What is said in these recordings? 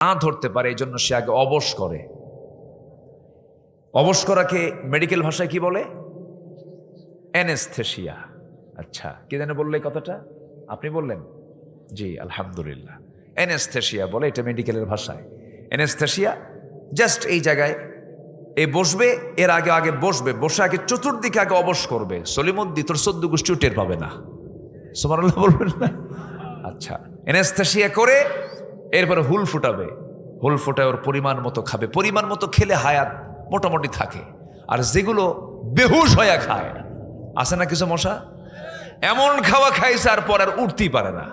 না ধরতে পারে, এই জন্য সে আগে অবশ করে। অবশ করাকে মেডিকেল ভাষায় কি বলে? অ্যানেস্থেশিয়া। আচ্ছা, কে যেন বললে এই কথাটা? আপনি বললেন? জি, আলহামদুলিল্লাহ। অ্যানেস্থেশিয়া বলে এটা মেডিকেলের ভাষায়। অ্যানেস্থেশিয়া জাস্ট এই জায়গায় এ বসবে, এর আগে আগে বসবে, বসে আগে চতুর্দিকে আগে অবশ করবে। সলিমুদ্দি তোর 14 গোষ্ঠীও টের পাবে না। সুবহানাল্লাহ বলবেন না? আচ্ছা, অ্যানেস্থেশিয়া করে এরপরে হুল ফুটাবে। হুল ফুটায় ওর পরিমাণ মতো খাবে। পরিমাণ মতো খেলে হায়াত মোটামুটি থাকে। আর যেগুলো বেহুশ হয়ে খায়, আছে না কিছু মশা, এমন খাওয়া খাইছে আর পর আর উঠতেই পারে না,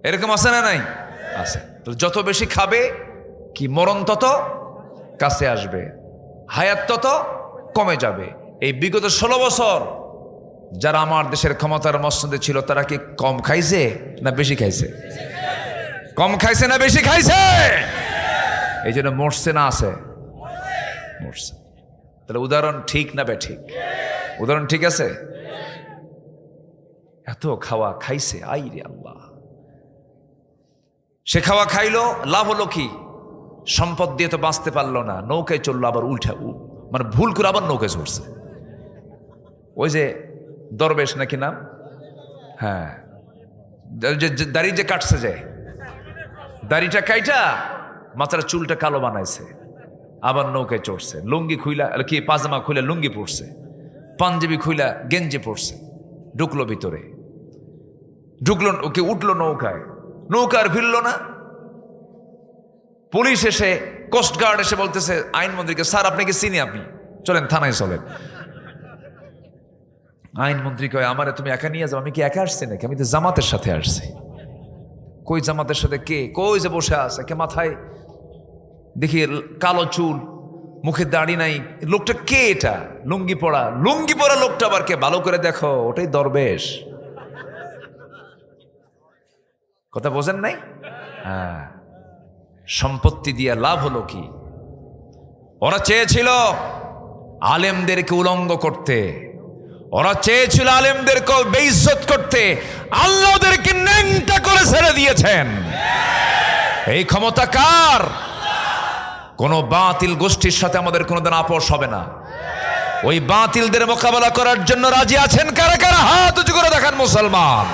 এরকম আছে না? নাই? আছে। তো যত বেশি খাবে কি মরণ তত কাছে আসবে, হায়াত তত কমে যাবে। এই বিগত 16 বছর যারা আমার দেশের ক্ষমতার মসনদে ছিল, তারা কি কম খাইছে না বেশি খাইছে? কম খাইছে না বেশি খাইছে? এই জন্য মরছে না আছে? মরছে। তাহলে উদাহরণ ঠিক না বেঠিক? উদাহরণ ঠিক আছে। এত খাওয়া খাইছে, আই রে আল্লাহ। সে খাওয়া খাইলো, লাভ হলো কি? সম্পদ দিয়ে তো বাঁচতে পারলো না, নৌকায় চললো, আবার উল্টা মানে ভুল করে আবার নৌকায় চড়ছে। ওই যে দরবেশ নাকি নাম, হ্যাঁ, দাড়ি যে কাটছে, যে দাড়িটা কাইটা মাথার চুলটা কালো বানাইছে, আবার নৌকায় চড়ছে। লুঙ্গি খুইলা কি পাজামা খুইলা লুঙ্গি পরছে, পাঞ্জাবি খুইলা গেঞ্জি পরছে, ঢুকলো ভিতরে, ঢুকলো ওকে, উঠলো নৌকায়, নৌকা আর ফিরল না। পুলিশ এসে, কোস্টগার্ড এসে বলতেছে আইনমন্ত্রীকে, স্যার আপনাকে চিনি, আপনি চলেন থানায় চলেন। আইনমন্ত্রী কয়, আমারে তুমি একা নিয়ে যাও? আমি কি একা আসছি নাকি? আমি তো জামাতের সাথে আসছি। কই জামাতের সাথে? কে? কই যে বসে আছে, কে মাথায় দেখি কালো চুল, মুখে দাড়ি নাই, লোকটা কে? এটা লুঙ্গি পরা, লুঙ্গি পরা লোকটা আবার কে? ভালো করে দেখো, ওটাই দরবেশ। কথা বোঝেন নাই? হ্যাঁ, সম্পত্তি দিয়ে লাভ হলো কি? ওরা চেয়েছিল আলেমদেরকে উলঙ্গ করতে, ওরা চেয়েছিল আলেমদেরকে বেইজ্জত করতে, আল্লাহ ওদেরকে ন্যাংটা করে ছেড়ে দিয়েছেন। এই ক্ষমতা কার? কোন বাতিল গোষ্ঠীর সাথে আমাদের কোনোদিন আপোষ হবে না। ওই বাতিলদের মোকাবেলা করার জন্য রাজি আছেন কারা কারা? হাত উঁচু করে দেখান মুসলমান।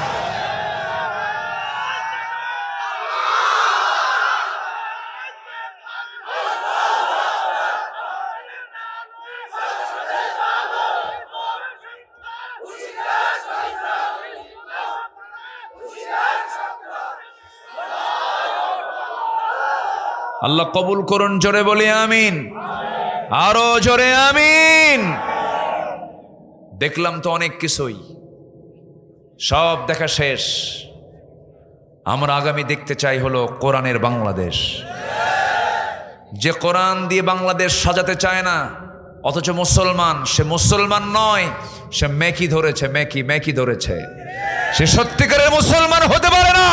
আল্লাহ কবুল করুন, জোরে বলি আমিন, আরো জোরে আমিন। দেখলাম তো অনেক কিছুই, সব দেখা শেষ। আমরা আগামী দেখতে চাই হলো কোরআনের বাংলাদেশ। যে কোরআন দিয়ে বাংলাদেশ সাজাতে চায় না, অথচ মুসলমান, সে মুসলমান নয়, সে মেকি ধরেছে, মেকি ধরেছে। সে সত্যিকারের মুসলমান হতে পারে না।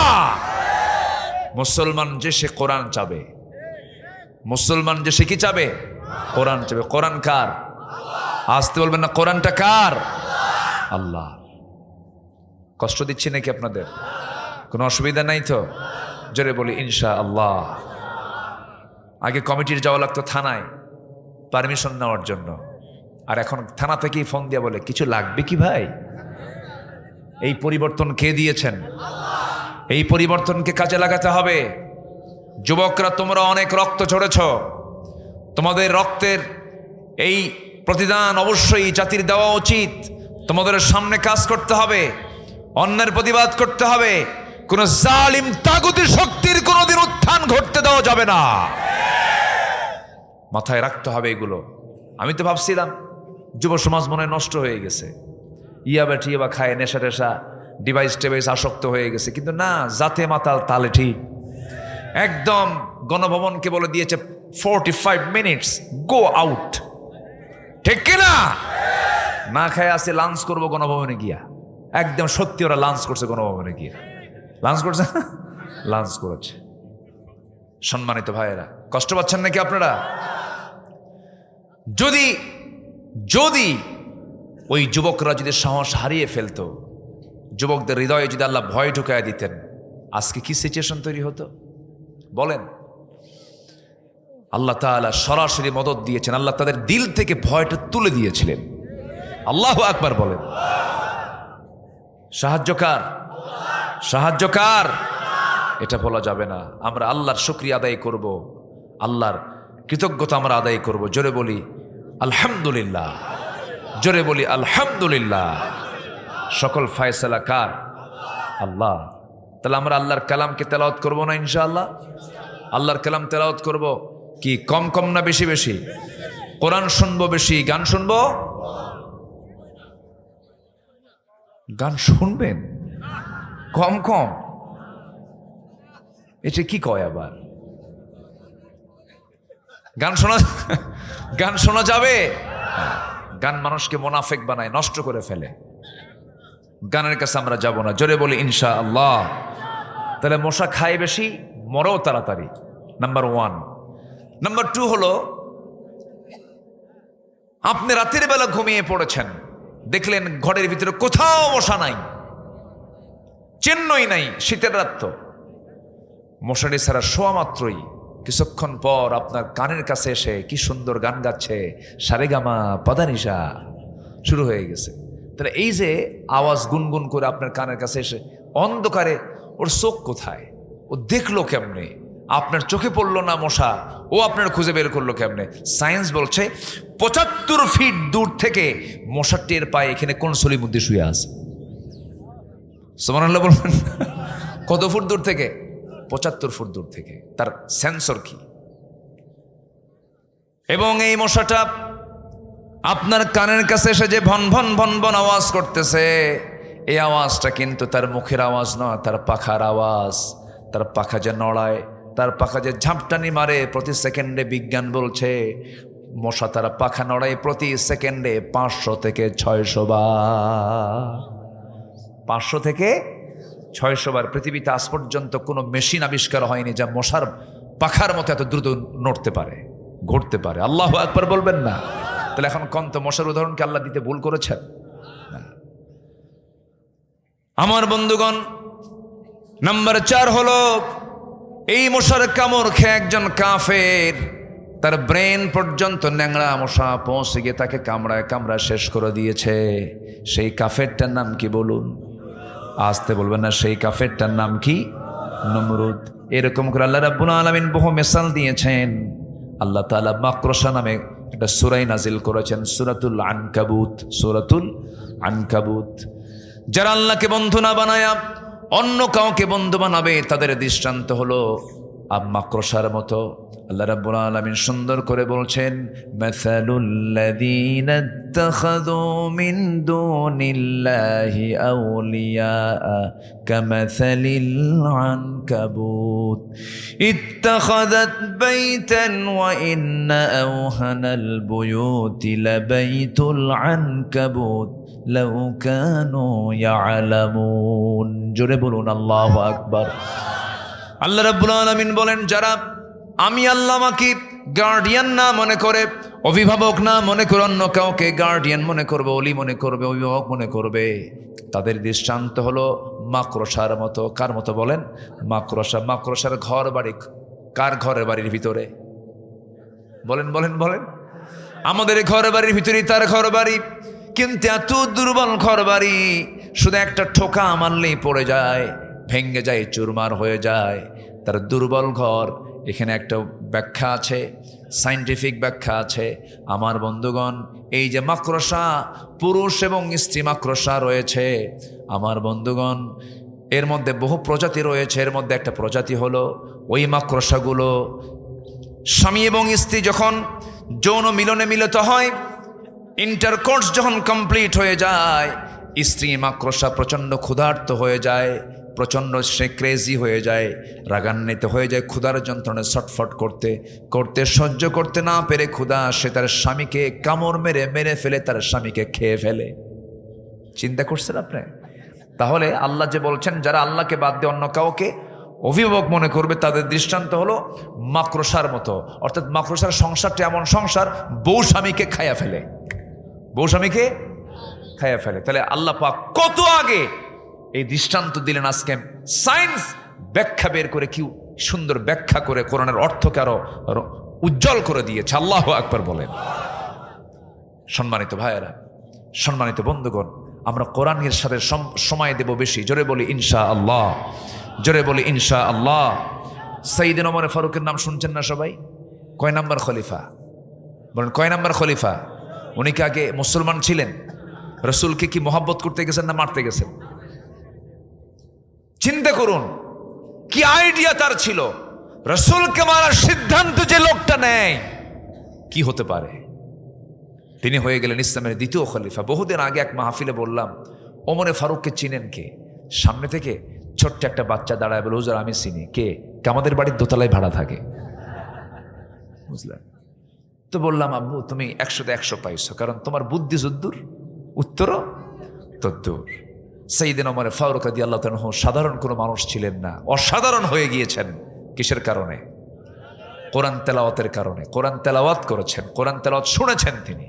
মুসলমান যে সে কোরআন চাবে, মুসলমান যে সে কি চাবে? কোরআন চাবে। কোরআন কার? আসতে বলবেন না, কোরআনটা কার? আল্লাহ। কষ্ট দিচ্ছি নাকি আপনাদের? কোনো অসুবিধা নাই তো? জোরে বলি ইনশা আল্লাহ। আগে কমিটির যাওয়া লাগতো থানায় পারমিশন নেওয়ার জন্য, আর এখন থানা থেকেই ফোন দিয়ে বলে, কিছু লাগবে কি ভাই? এই পরিবর্তন কে দিয়েছেন? এই পরিবর্তনকে কাজে লাগাতে হবে। যুবকরা, তোমরা অনেক রক্ত ঝরেছ, তোমাদের রক্তের এই প্রতিদান অবশ্যই জাতির দেওয়া উচিত। তোমাদের সামনে কাজ করতে হবে, অন্যের প্রতিবাদ করতে হবে। কোন জালিম তাগুতি শক্তির কোনোদিন উত্থান ঘটতে দেওয়া যাবে না। মাথায় রাখতে হবে এগুলো। আমি তো ভাবছিলাম যুব সমাজ মনে নষ্ট হয়ে গেছে, ইয়াবা খায়, নেশা টেশা, ডিভাইস আসক্ত হয়ে গেছে, কিন্তু না, জাতে মাতাল তালে ঠিক। একদম গণভবনকে বলে দিয়েছে 45 মিনিটস গো আউট, ঠিক কিনা? না খায় আছে, লাঞ্চ করবো গণভবনে গিয়া। একদম সত্যি ওরা লাঞ্চ করছে গণভবনে গিয়া, লাঞ্চ করছে, লাঞ্চ করেছে। সম্মানিত ভাইয়েরা, কষ্ট পাচ্ছেন নাকি আপনারা? যদি যদি ওই যুবকরা যদি সাহস হারিয়ে ফেলতো, যুবকদের হৃদয়ে যদি আল্লাহ ভয় ঢুকায় দিতেন, আজকে কি সিচুয়েশন তৈরি হতো বলেন? আল্লাহ তাআলা সরাসরি মদদ দিয়েছেন, আল্লাহ তাদের দিল থেকে ভয়টা তুলে দিয়েছিলেন। আল্লাহু আকবার বলেন। সাহায্যকার, সাহায্যকার এটা বলা যাবে না। আমরা আল্লাহর শুকরিয়া আদায় করব, আল্লাহর কৃতজ্ঞতা আমরা আদায় করব। জোরে বলি আলহামদুলিল্লাহ, জোরে বলি আলহামদুলিল্লাহ। সকল ফয়সালা কার? আল্লাহ। তাহলে আমরা আল্লাহর কালামকে তেলাওয়াত করব না ইনশাআল্লাহ? আল্লাহর কালাম তেলাওয়াত করব কি কম কম না বেশি বেশি? কোরআন শুনবো বেশি, গান শুনবো? গান শুনবেন কম কম, এটা কি কয় আবার? গান শোনা যাবে? গান মানুষকে মুনাফিক বানায়, নষ্ট করে ফেলে। গানের কাছে আমরা যাব না। জোরে বলি ইনশাআল্লাহ। তাহলে মশা খায় বেশি, মরেও তাড়াতাড়ি, নাম্বার 1। নাম্বার 2 হলো, আপনি রাতের বেলা ঘুমিয়ে পড়েছেন, দেখলেন ঘরের ভিতরে কোথাও মশা নাই, চিহ্নই নাই। শীতের রাত তো, মশারি ছাড়া শোয়া মাত্রই কিছুক্ষণ পর আপনার কানের কাছে এসে কি সুন্দর গান গাচ্ছে, সারেগামা পাদানিসা শুরু হয়ে গেছে। তাহলে এই যে আওয়াজ গুনগুন করে আপনার কানের কাছে এসে, অন্ধকারে ওর চোখ কোথায়, ও দেখলো কেমনে? আপনার চোখে পড়লো না মশা, ও আপনার খুঁজে বের করলো কেমনে? সায়েন্স বলছে 75 ফিট দূর থেকে মশা টের পায় এখানে কোন সলির মধ্যে শুয়ে আছে। সুবহানাল্লাহ বলবেন। কত ফুট দূর থেকে? 75 ফুট দূর থেকে। তার সেন্সর কি? এবং এই মশাটা আপনার কানের কাছে এসে যে ভন ভন ভন ভন আওয়াজ করতেছে, এই আওয়াজটা কিন্তু তার মুখের আওয়াজ নয়, তার পাখার আওয়াজ। তার পাখা যে নড়ায়, তার পাখা যে ঝাপটানি মারে প্রতি সেকেন্ডে, বিজ্ঞান বলছে মশা তার পাখা নড়ায় প্রতি সেকেন্ডে 500 থেকে 600 বার। 500 থেকে 600 বার। পৃথিবীতে আজ পর্যন্ত কোনো মেশিন আবিষ্কার হয়নি যা মশার পাখার মতো এত দ্রুত নড়তে পারে, ঘুরতে পারে। আল্লাহু আকবার বলবেন না? তাহলে এখন কন্ত মশার উদাহরণকে আল্লাহ দিতে ভুল করেছেন? আমার বন্ধুগণ, নাম্বার 4 হলো, এই মশার কামড় খেয়ে একজন কাফের, তার ব্রেন পর্যন্ত ন্যাংরা মশা পৌঁছে গিয়ে তাকে কামড়ায় কামড়া শেষ করে দিয়েছে। সেই কাফেরটার নাম কি বলুন? আসতে বলবেন না। সেই কাফেরটার নাম কি? নমরুদ। এরকম করে আল্লাহ রাব্বুল আলামিন বহু মিসাল দিয়েছেন। আল্লাহ তাআলা মাকড়সা নামে একটা সূরা নাজিল করেছেন, সূরাতুল আনকাবুত। সূরাতুল আনকাবুত। যারা আল্লাহকে বন্ধু না বানায়া অন্য কাউকে বন্ধু বানাবে, তাদের দৃষ্টান্ত হলো মাকড়সার মতো। আল্লাহ রাব্বুল আলামিন সুন্দর করে বলছেন, মাসালুল্লাযীনা ইত্তাখাযু মিন দুনিল্লাহি আউলিয়া কামাসালিল আনকাবুত ইত্তাখাযাত বাইতান ওয়া ইন্না আওহানাল বুয়ুতি লাবাইতুল আনকাবুত লাউ কানু ইয়ালামুন। জোরে বলুন আল্লাহু আকবার। আল্লাহ রাব্বুল আলামিন বলেন, যারা আমি আল্লাহ আমাকে গার্ডিয়ান না মনে করে, অভিভাবক না মনে করে, অন্য কাউকে গার্ডিয়ান মনে করবে, অলি মনে করবে, অভিভাবক মনে করবে, তাদের দৃষ্টান্ত হলো মাকড়সার মতো। কার মতো বলেন? মাকড়সা। মাকড়সার ঘর বাড়ি কার? ঘরের বাড়ির ভিতরে। বলেন বলেন বলেন। আমাদের ঘর বাড়ির ভিতরেই তার ঘর বাড়ি, কিন্তু এত দুর্বল ঘর বাড়ি, শুধু একটা ঠোকা মারলেই পড়ে যায়, ভেঙে যায়, চুরমার হয়ে যায় তার দুর্বল ঘর। এখানে একটা ব্যাখ্যা আছে, সায়েন্টিফিক ব্যাখ্যা আছে। আমার বন্ধুগণ, এই যে মাকড়সা, পুরুষ এবং স্ত্রী মাকড়সা রয়েছে আমার বন্ধুগণ, এর মধ্যে বহু প্রজাতি রয়েছে। এর মধ্যে একটা প্রজাতি হলো ওই মাকড়সাগুলো স্বামী এবং স্ত্রী যখন যৌন মিলনে মিলিত হয়, ইন্টারকোর্স যখন কমপ্লিট হয়ে যায়, স্ত্রী মাকড়সা প্রচণ্ড ক্ষুধার্ত হয়ে যায়, প্রচণ্ড সে ক্রেজি হয়ে যায়, রাগান্বিত হয়ে যায়, ক্ষুধার যন্ত্রণায় ছটফট করতে করতে সহ্য করতে না পেরে ক্ষুধা, সে তার স্বামীকে কামড় মেরে মেরে ফেলে, তার স্বামীকে খেয়ে ফেলে। চিন্তা করছেন আপনি? তাহলে আল্লাহ যে বলছেন, যারা আল্লাহকে বাদ দিয়ে অন্য কাউকে অভিভাবক মনে করবে, তাদের দৃষ্টান্ত হলো মাকড়সার মতো। অর্থাৎ মাকড়সার সংসারটা এমন সংসার, বউ স্বামীকে খাইয়া ফেলে, বউ স্বামীকে খাইয়া ফেলে। তাহলে আল্লাহ পাক কত আগে এই দৃষ্টান্ত দিলেন। আজকে সায়েন্স ব্যাখ্যা বের করে, কি সুন্দর ব্যাখ্যা করে কোরআনের অর্থকে আরো উজ্জ্বল করে দিয়েছে। আল্লাহু আকবার বলেন। সম্মানিত ভাইয়েরা, সম্মানিত বন্ধুগণ, আমরা কোরআনের সাথে সময় দেব বেশি। জোরে বলি ইনশাআল্লাহ, জোরে বলি ইনশাআল্লাহ। সাইয়েদনা ওমর ফারুকের নাম শুনছেন না সবাই? কয় নাম্বার খলিফা বলেন? কয় নাম্বার খলিফা? উনি কি আগে মুসলমান ছিলেন? রসুলকে কি মোহাব্বত করতে গেছেন না মারতে গেছেন? চিন্তা করুন কি আইডিয়া তার ছিল। রসুলকে মারার সিদ্ধান্ত যে লোকটা নেয়, কি হতে পারে? তিনি হয়ে গেলেন ইসলামের দ্বিতীয় খলিফা। বহুদিন আগে এক মাহফিলে বললাম, ওমরে ফারুককে চিনেন কে? সামনে থেকে ছোট্ট একটা বাচ্চা দাঁড়ায় বলে, হুজুর আমি চিনি। কে? আমাদের বাড়ির দোতলায় ভাড়া থাকে। বুঝলেন তো? বললাম, আব্বু তুমি 100-তে 100 পাইছো, কারণ তোমার বুদ্ধি যদ্দূর উত্তরও তদ্দূর। সাইয়েদনা ওমর ফারুক রাদিয়াল্লাহু তাআলা সাধারণ কোনো মানুষ ছিলেন না, অসাধারণ হয়ে গিয়েছেন। কিসের কারণে? কোরআন তেলাওয়াতের কারণে। কোরআন তেলাওয়াত করেছেন, কোরআন তেলাওয়াত শুনেছেন তিনি।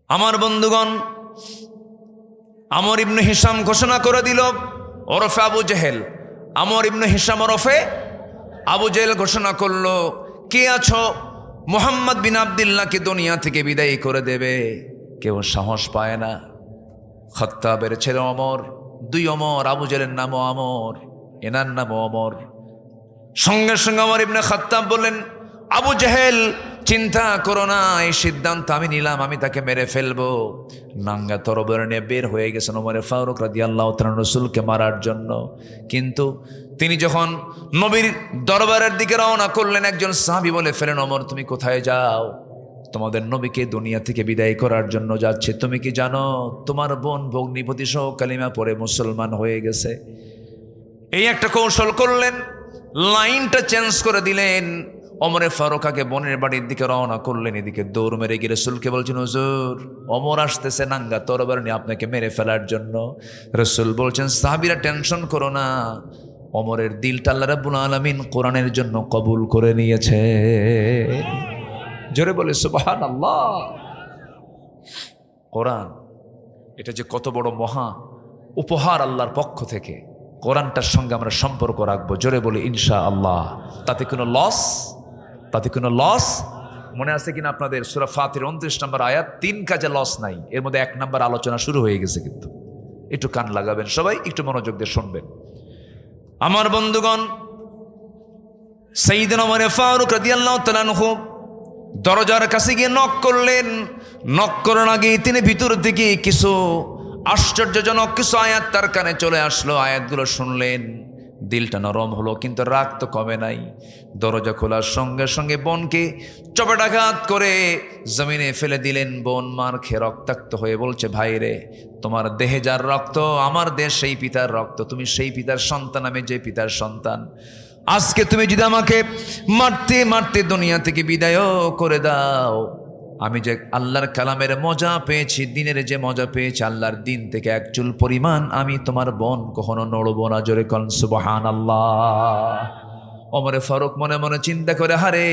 আমার বন্ধুগণ, আমর ইবনে হিশাম ঘোষণা করে দিল ওরফে আবু জেহেল। আমর ইবনে হিশাম ওরফে আবু জেহেল ঘোষণা করলো, কে আছো মুহাম্মদ বিন আব্দুল্লাহকে দুনিয়া থেকে বিদায় করে দেবে? কেউ সাহস পায় না। খাত্তাবের ছেলে ওমর, 2 ওমর, আবু জেহেলের নামও আমর, এনার নামও ওমর। সঙ্গে সঙ্গে ওমর ইবনে খাত্তাব বললেন, আবু জেহেল চিন্তা করো না, এই সিদ্ধান্ত আমি নিলাম, আমি তাকে মেরে ফেলবো। নাঙ্গা তরবারি নিয়ে বের হয়ে গেছেন ওমর ফারুক রাদিয়াল্লাহু তাআলা রাসূলকে মারার জন্য। কিন্তু তিনি যখন নবীর দরবারের দিকে রওনা করলেন, একজন সাহাবী বলে ফেলেন, ওমর তুমি কোথায় যাও? তোমাদের নবীকে দুনিয়া থেকে বিদায় করার জন্য যাচ্ছে। তুমি কি জানো তোমার বোন ভগ্নিপতি সহ কালিমা পড়ে মুসলমান হয়ে গেছে? এই একটা কৌশল করলেন, লাইনটা চেঞ্জ করে দিলেন। ওমরে ফারুক আগে বোনের বাড়ির দিকে রওনা করলেন, এদিকে দৌড় মেরে গিয়ে রাসূলকে বলছেন, হুজুর ওমর আসতেছে নাঙ্গা তরবারি নিয়ে আপনাকে মেরে ফেলার জন্য। রাসূল বলছেন, সাহাবীরা টেনশন করো না, ওমরের দিলটা আল্লাহ রাব্বুল আলামিন কোরআনের জন্য কবুল করে নিয়েছে। জোরে বলে সুবহানাল্লাহ। কোরআন এটা যে কত বড় মহা উপহার আল্লাহর পক্ষ থেকে, কোরআনটার সঙ্গে আমরা সম্পর্ক রাখবো। জোরে বলি ইনশাআল্লাহ। তাতে কোনো লস মনে আছে কিনা আপনাদের? সূরা ফাতির 29 নম্বর আয়াত, 3 কাজে লস নাই, এর মধ্যে 1 নম্বর আলোচনা শুরু হয়ে গেছে। কিন্তু একটু কান লাগাবেন সবাই, একটু মনোযোগ দিয়ে শুনবেন। আমার বন্ধুগণ, সাইয়েদনা ওমর ফারুক রাদিয়াল্লাহু তাআলা আনহু দরজার কাছে গিয়ে নক করলেন। নক করার আগে তিনি ভিতর থেকে কিছু আশ্চর্যজনক কিছু আয়াত তার কানে চলে আসলো। আয়াতগুলো শুনলেন, দিলটা নরম হলো, কিন্তু রাগ তো কমে নাই। দরজা খোলার সঙ্গে সঙ্গে বোনকে চপেটাঘাত করে জমিনে ফেলে দিলেন। বোন মার খেয়ে রক্তাক্ত হয়ে বলছে, ভাই রে, তোমার দেহে যার রক্ত, আমার দেহ সেই পিতার রক্ত, তুমি সেই পিতার সন্তান, আমি যে পিতার সন্তান। আজকে তুমি যদি আমাকে মারতে মারতে দুনিয়া থেকে বিদায়ও করে দাও, আমি যে আল্লাহর কালামের মজা পেয়েছি, দিনের যে মজা পেয়েছি, আল্লাহর দিন থেকে 1 চুল পরিমাণ আমি তোমার বোন কখনো নড়বো না। জোরে কোন সুবহানাল্লাহ। ওমরে ফারুক মনে মনে চিন্তা করে, হারে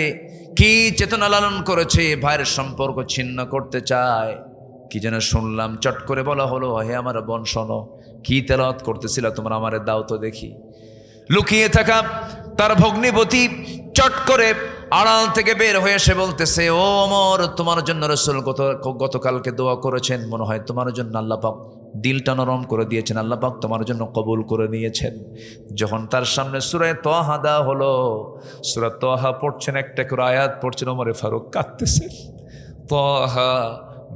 কি চেতনা লালন করেছে, ভাইয়ের সম্পর্ক ছিন্ন করতে চায়। কি যেন শুনলাম, চট করে বলা হলো, হে আমার বোন শোনো, কি তেলাওয়াত করতেছিল তোমরা, আমারে দাও তো দেখি। লুকিয়ে থাকা তার ভগ্নিপতি চট করে আড়াল থেকে বের হয়ে এসে বলতেছে, ও ওমর, তোমার জন্য রাসূল গতকালকে দোয়া করেছেন, মনে হয় তোমার জন্য আল্লাহ পাক দিলটা নরম করে দিয়েছেন, আল্লাহ পাক তোমার জন্য কবুল করে নিয়েছেন। যখন তার সামনে সূরা তাহা দেওয়া হলো, সূরা তাহা পড়ছেন, একটা করে আয়াত পড়ছেন, ওমর ফারুক কাঁদতেছেন। তাহা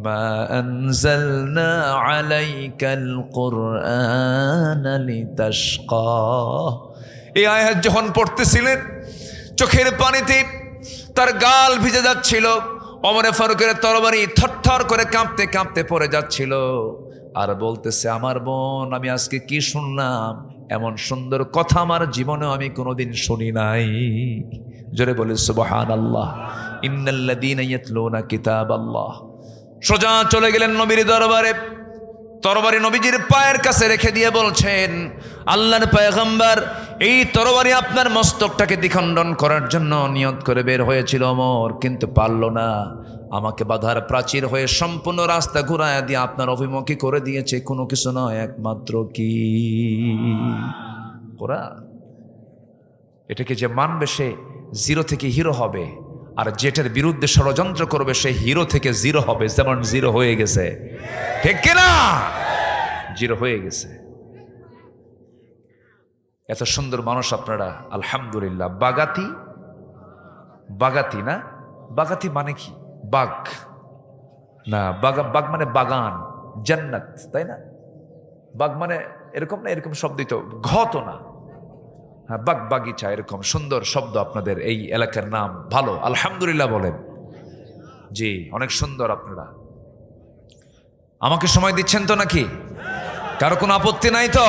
মা আনজালনা আলাইকাল কুরআনা লিতাশকা। এই আয়াত যখন পড়তেছিলেন, চোখের পানিতে তার গাল ভিজে যাচ্ছিল। ওমরে ফারুকের তরবারি থরথর করে কাঁপতে কাঁপতে পড়ে যাচ্ছিল, আর বলতেছে, আমার বোন, আমি আজকে কি শুনলাম, এমন সুন্দর কথা আমার জীবনেও আমি কোনোদিন শুনি নাই। জোরে বলে সুবহানাল্লাহ। ইন্নাল্লাযীনা ইয়াতলুনা কিতাবাল্লাহ। সোজা চলে গেলেন নবীর দরবারে, তরবারি নবীজির পায়ের কাছে রেখে দিয়ে বলছেন, আল্লাহর পয়গম্বর, এই তরবারি আপনার মস্তকটাকে দ্বিখণ্ডন করার জন্য নিয়ত করে বের হয়েছিল ওমর, কিন্তু পারল না। আমাকে বাধার প্রাচীর হয়ে সম্পূর্ণ রাস্তা ঘুরায় দিয়ে আপনার অভিমুখী করে দিয়েছে। কোনো কিছু নয়, একমাত্র কি কোরআন। এটাকে যে মানবে সে জিরো থেকে হিরো হবে, আর যেটার বিরুদ্ধে ষড়যন্ত্র করবে সে হিরো থেকে জিরো হবে, যেমন জিরো হয়ে গেছে। ঠিক কিনা? জিরো হয়ে গেছে। এত সুন্দর মানুষ আপনারা, আলহামদুলিল্লাহ। বাগাতি, বাগাতি না, বাগাতি মানে কি? বাগ না, বাগ মানে বাগান, জান্নাত, তাই না? বাগ মানে এরকম না, এরকম শব্দই তো, ঘ তো না। হ্যাঁ, বাগ বাগিচা, এরকম সুন্দর শব্দ আপনাদের এই এলাকার নাম। ভালো, আলহামদুলিল্লাহ বলেন। জি, অনেক সুন্দর আপনারা। আমাকে সময় দিচ্ছেন তো নাকি? কারো কোনো আপত্তি নাই তো?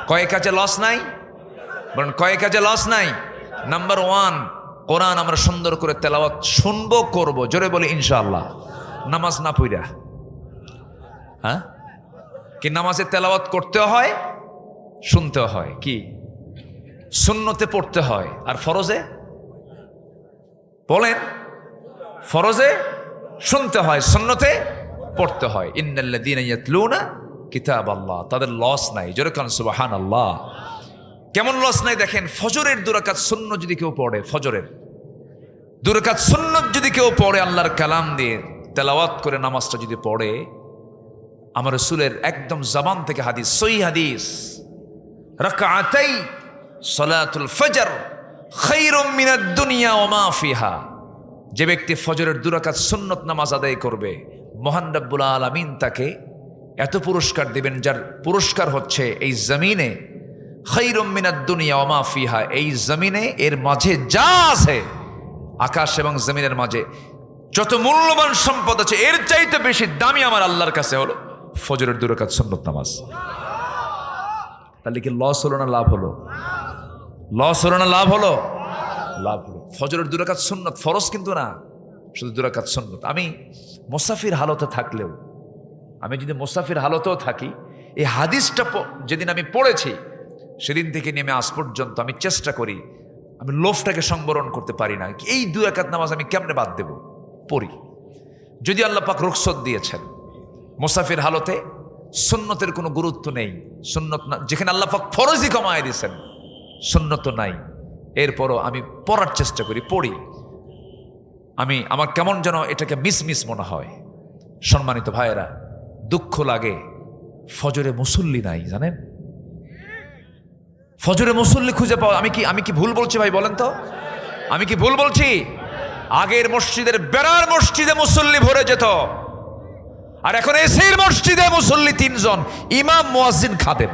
কয়েক কাজে লস নাই? বলেন কয়েক কাজে লস নাই। নাম্বার 1, কোরআন আমরা সুন্দর করে তেলাওয়াত শুনবো, করব। জোরে বলি ইনশাআল্লাহ। নামাজ না পড়া, হ্যাঁ, কি নামাজে তেলাওয়াত করতে হয়, শুনতে হয়, কি সুন্নতে পড়তে হয়, আর ফরজে বলেন, ফরজে শুনতে হয়, সুন্নতে পড়তে হয়। ইন্নাল্লাযীনা ইয়াতলুনা কিতাবাল্লাহ, তাদের লস নাই। জোরে কান সুবহানাল্লাহ। কেমন লস নাই দেখেন, ফজরের 2 রাকাত সুন্নত যদি কেউ পড়ে, ফজরের 2 রাকাত সুন্নত যদি কেউ পড়ে, আল্লাহর কালাম দিয়ে তেলাওয়াত করে নামাজটা যদি পড়ে, আমার রাসূলের একদম জবান থেকে হাদিস, সহিহ হাদিস, রাকাতাই সালাতুল ফজর খায়রুম মিনাদ দুনিয়া ওয়া মা ফিহা, যে ব্যক্তি ফজরের 2 রাকাত সুন্নত নামাজ আদায় করবে, মহান রব্বুল আলামিন তাকে এত পুরস্কার দিবেন, যার পুরস্কার হচ্ছে এই জমিনে খায়রুম মিনাদ দুনিয়া ওয়া মা ফিহা, এই জমিনে এর মাঝে যা আছে, আকাশ এবং জমিনের মাঝে যত মূল্যবান সম্পদ আছে, এর চাইতে বেশি দামি আমার আল্লাহর কাছে হলো ফজরের 2 রাকাত সুন্নত নামাজ। তাহলে কি লস হলো না লাভ হলো? লস হলো না লাভ হলো? লাভ হলো। ফজরের 2 রাকাত সুন্নত, ফরজ কিন্তু না, শুধু 2 রাকাত সুন্নত। আমি মুসাফির হালতে থাকলেও, আমি যদি মুসাফির হালতেও থাকি, এই হাদিসটা যেদিন আমি পড়েছি সেদিন থেকে নেমে আজ পর্যন্ত আমি চেষ্টা করি, আমি লোভটাকে সংবরণ করতে পারি না। এই 2 রাকাত নামাজ আমি কেমনে বাদ দেব? পড়ি। যদি আল্লাহ পাক রুখসত দিয়েছেন মুসাফির হালতে সুন্নতের কোনো গুরুত্ব নেই, সুন্নত না, যেখানে আল্লাহ পাক ফরজই কমায় দিয়েছেন, সুন্নত নাই, এরপরও আমি পড়ার চেষ্টা করি, পড়ি। আমার কেমন যেন এটাকে মিস মনে হয়। সম্মানিত ভাইয়েরা, দুঃখ লাগে ফজরে মুসল্লি নাই, জানেন? ফজরে মুসল্লি খুঁজে পাওয়া, আমি কি ভুল বলছি ভাই বলেন তো? আমি কি ভুল বলছি? আগের মসজিদের বেড়ার মসজিদে মুসল্লি ভরে যেত, আর এখন এসির মসজিদে মুসল্লি 3 জন, ইমাম, মুয়াজ্জিন, খাদেম।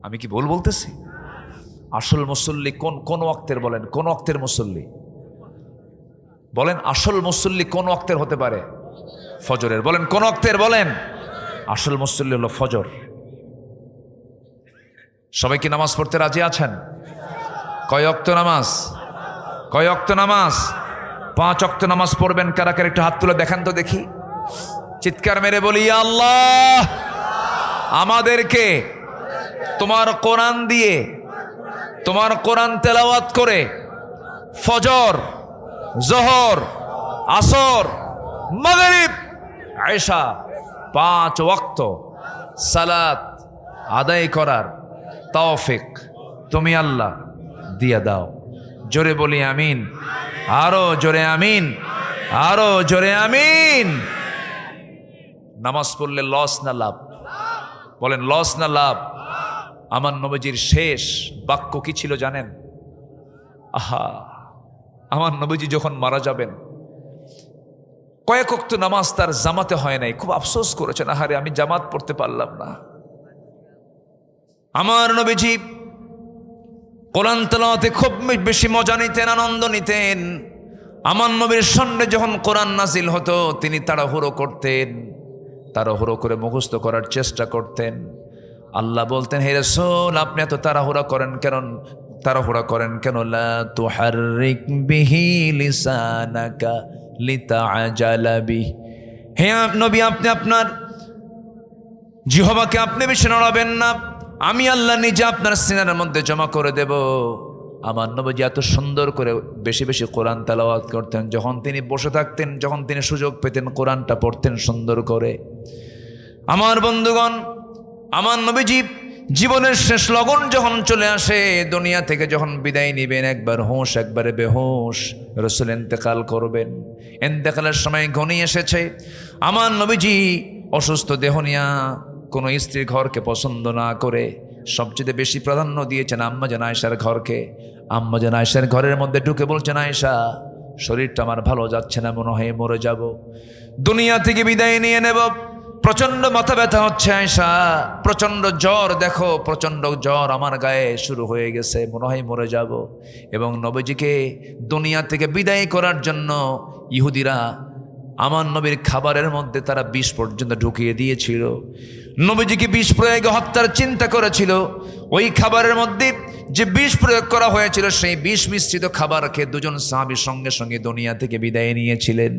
আমি কি ভুল বলতেছি? আসল মুসল্লি কোন ওয়াক্তের বলেন? কোন ওয়াক্তের মুসল্লি বলেন? আসল মুসল্লি কোন ওয়াক্তের হতে পারে? ফজরের। বলেন কোন ওয়াক্তের? বলেন। আসল মুসল্লি হলো ফজর। সবাই কি নামাজ পড়তে রাজি আছেন? কয় ওয়াক্ত নামাজ? কয় ওয়াক্ত নামাজ? 5 ওয়াক্ত নামাজ পড়বেন। কারা কারা একটু হাত তুলে দেখান তো দেখি। চিৎকার মেরে বলি, ইয়া আল্লাহ, আমাদেরকে তোমার কোরআন দিয়ে, তোমার কোরআন তেলাওয়াত করে ফজর, জোহর, আসর, মাগরিব, ইশা 5 ওয়াক্ত সালাত আদায় করার তৌফিক তুমি আল্লাহ দিয়া দাও। জোরে বলি আমিন। আরো জোরে আমিন, আরো জোরে আমিন। নামাজ পড়লে লস না লাভ? বলেন লস না লাভ? আমার নবীজির শেষ বাক্য কি ছিল জানেন? আহা, আমার নবীজি যখন মারা যাবেন, কয়েক ওয়াক্ত নামাজ তার জামাতে হয় নাই, খুব আফসোস করেছেন, আহারে আমি জামাত পড়তে পারলাম না। আমার নবীজি কোরআন তেলাওয়াতে খুব বেশি মজা নিতেন, আনন্দ নিতেন। আমার নবীর সামনে যখন কোরআন নাজিল হতো, তিনি তাড়াহুড়ো করতেন, তাড়াহুড়ো করে মুখস্থ করার চেষ্টা করতেন। আল্লাহ বলতেন, হে রাসূল, আপনি এত তাড়াহুড়া করেন কেন? লা তুহাররিক বিহি লিসানাকা লিতাআজালা বিহি। হে নবী, আপনি আপনার জিহ্বাকে আপনি বেশি নড়াবেন না, আমি আল্লাহ নিজে আপনার সিনার মধ্যে জমা করে দেব। আমার নবীজি এত সুন্দর করে বেশি বেশি কোরআন তেলাওয়াত করতেন। যখন তিনি বসে থাকতেন, যখন তিনি সুযোগ পেতেন, কোরআনটা পড়তেন সুন্দর করে। আমার বন্ধুগণ, আমার নবীজি জীবনের শেষ লগন যখন চলে আসে, দুনিয়া থেকে যখন বিদায় নিবেন, একবার হুঁশ একবারে বেহুশ, রাসূল ইন্তেকাল করবেন। ইন্তেকালের সময় ঘনিয়ে এসেছে। আমার নবীজি অসুস্থ দেহ নিয়া কোনো স্ত্রীর ঘরকে পছন্দ না করে সবচেয়ে বেশি প্রাধান্য দিয়েছেন আম্মাজান আয়েশার ঘরকে। আম্মাজান আয়েশার ঘরের মধ্যে ঢুকে বলছেন, আয়েশা, শরীরটা আমার ভালো যাচ্ছে না, মনে হয় মরে যাব, দুনিয়া থেকে বিদায় নিয়ে নেব, প্রচন্ড মাথা ব্যথা হচ্ছে আয়েশা, প্রচন্ড জ্বর, দেখো প্রচন্ড জ্বর আমার গায়ে শুরু হয়ে গেছে, মনে হয় মরে যাব। এবং নবীজিকে দুনিয়া থেকে বিদায় করার জন্য ইহুদিরা আমার নবীর খাবারের মধ্যে তারা বিষ পর্যন্ত ঢুকিয়ে দিয়েছিল। নবীজিকে বিষ প্রয়োগে হত্যার চিন্তা করেছিল। ওই খাবারের মধ্যে যে বিষ প্রয়োগ করা হয়েছিল, সেই বিষ মিশ্রিত খাবার খেয়ে দুজন সাহাবী সঙ্গে সঙ্গে দুনিয়া থেকে বিদায় নিয়েছিলেন।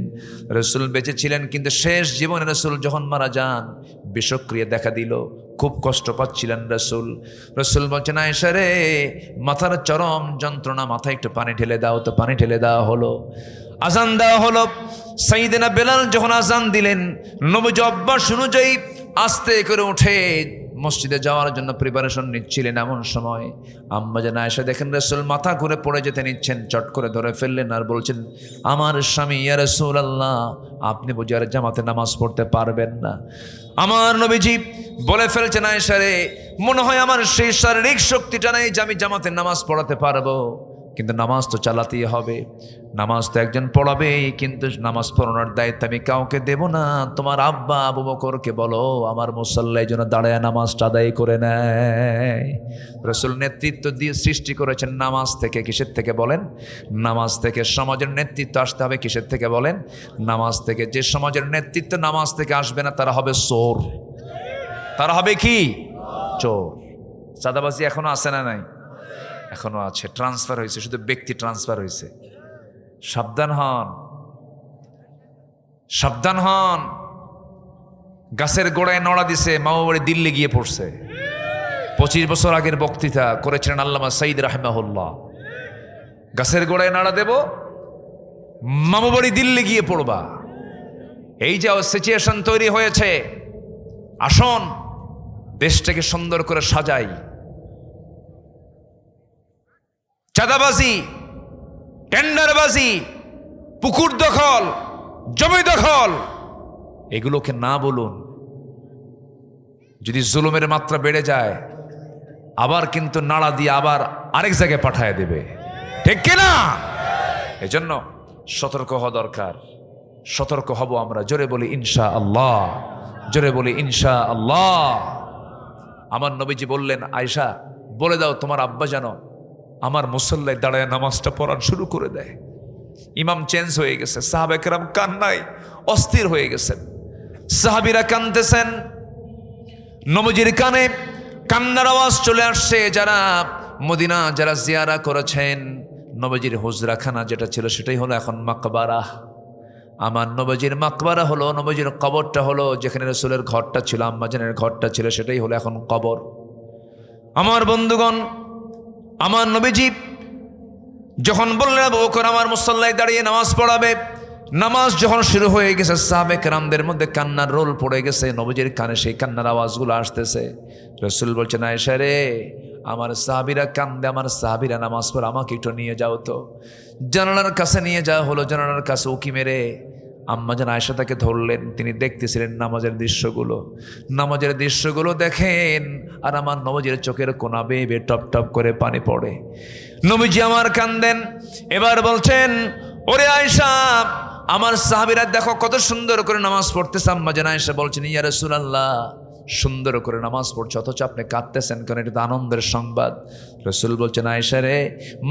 রাসূল বেঁচে ছিলেন, কিন্তু শেষ জীবনে রাসূল যখন মারা যান, বিষক্রিয়া দেখা দিল, খুব কষ্ট পাচ্ছিলেন রাসূল। রাসূল বলছেন, আয়েশা রে, মাথার চরম যন্ত্রণা, মাথায় একটু পানি ঢেলে দাও। তো পানি ঢেলে দেওয়া হলো, আজান দেওয়া হলো। সাইয়েদনা বেলাল যখন আজান দিলেন, নবীজি অভ্যাস অনুযায়ী আস্তে করে উঠে মসজিদে যাওয়ার জন্য প্রিপারেশন নিচ্ছিলেন। এমন সময় আম্মাজান আয়েশা দেখেন রাসূল মাথা ঘুরে পড়ে যেতে নিচ্ছেন, চট করে ধরে ফেললেন আর বলছেন, আমার স্বামী ইয়া রাসূলুল্লাহ, আপনি বুঝি আর জামাতে নামাজ পড়তে পারবেন না? আমার নবীজি বলে ফেলছেন, আয়েশা রে, মনে হয় আমার সেই শারীরিক শক্তিটা নেই যে আমি জামাতে নামাজ পড়াতে পারবো, কিন্তু নামাজ তো চালাতেই হবে, নামাজ তো একজন পড়াবেই, কিন্তু নামাজ পড়ানোর দায়িত্ব আমি কাউকে দেব না। তোমার আব্বা আবু বকরকে বলো আমার মুসল্লায় যেন দাঁড়ায় নামাজটা আদায় করে নেয়। রাসূল নেতৃত্ব দিয়ে সৃষ্টি করেছেন নামাজ থেকে। কিসের থেকে বলেন? নামাজ থেকে। সমাজের নেতৃত্ব আসতে হবে কিসের থেকে বলেন? নামাজ থেকে। যে সমাজের নেতৃত্ব নামাজ থেকে আসবে না, তারা হবে চোর। তারা হবে কি? চোর। চাঁদাবাজি এখনো আছে না নাই? এখনো আছে, ট্রান্সফার হয়েছে, শুধু ব্যক্তি ট্রান্সফার হয়েছে। সাবধান হন, সাবধান হন। গাছের গোড়ায় নড়া দিছে, মামা বাড়ি দিল্লি গিয়ে পড়ছে। 25 বছর আগের বক্তৃতা করেছিলেন আল্লামা সাঈদ রাহিমাহুল্লাহ। গাছের গোড়ায় নাড়া দেব, মামা বাড়ি দিল্লি গিয়ে পড়বা। এই যে সিচুয়েশন তৈরি হয়েছে, আসুন দেশটাকে সুন্দর করে সাজাই। চাঁদাবাজি, টেন্ডারবাজি, পুকুর দখল, জমি দখল, এগুলোকে না বলুন। যদি জুলুমের মাত্রা বেড়ে যায়, আবার কিন্তু নাড়া দিয়ে আবার আরেক জায়গায় পাঠায় দেবে, ঠিক কিনা? এজন্য সতর্ক হওয়া দরকার। সতর্ক হব আমরা। জোরে বলি ইনশাআল্লাহ, জোরে বলি ইনশাআল্লাহ। আমার নবীজি বললেন, আয়েশা বলে দাও তোমার আব্বা যেন আমার মুসল্লায় দাঁড়ায় নামাজটা পড়ান শুরু করে দেয়। ইমাম চেঞ্জ হয়ে গেছে, সাহাবা কেরাম কান্নায় অস্থির হয়ে গেছেন, সাহাবীরা কাঁদতেছেন, নবীজির কানে কান্নার আওয়াজ চলে আসছে। যারা মদিনা যারা জিয়ারা করেছেন, নবীজির হুজরাখানা যেটা ছিল সেটাই হলো এখন মাকবারা। আমার নবীজির মাকবারা হলো, নবীজির কবরটা হলো, যেখানে রাসূলের ঘরটা ছিল, আম্মাজানের ঘরটা ছিল, সেটাই হলো এখন কবর। আমার বন্ধুগণ, আমার নবীজি যখন বললেন আবু বকর আমার মুসল্লায় দাঁড়িয়ে নামাজ পড়াবে, নামাজ যখন শুরু হয়ে গেছে, সাহাবে কেরামদের মধ্যে কান্নার রোল পড়ে গেছে। নবীজির কানে সেই কান্নার আওয়াজগুলো আসতেছে। রাসূল বলছেন, আয়েশা রে, আমার সাহাবীরা কান্দে, আমার সাহাবীরা নামাজ পড়ে, আমাকে একটু নিয়ে যাও তো। জানালার কাছে নিয়ে যাওয়া হলো। জানালার কাছে উকি মেরে আম্মাজান আয়েশা তাকে ধরলেন। তিনি দেখতেছিলেন নামাজের দৃশ্যগুলো। নামাজের দৃশ্যগুলো দেখেন, আর আমার নবীজির চোখের কোনা বেয়ে বেয়ে টপ টপ করে পানি পড়ে। নবীজি আমার কান্দেন। এবার বলছেন, ওরে আয়েশা, আমার সাহাবীরা দেখো কত সুন্দর করে নামাজ পড়তেছে। আম্মাজান আয়েশা বলছেন, ইয়া রাসূলুল্লাহ, সুন্দর করে নামাজ পড়ছে, অথচ আপনি কাঁদতেছেন কেন? এটা তো আনন্দের সংবাদ। রাসূল বলছেন, আয়েশা রে,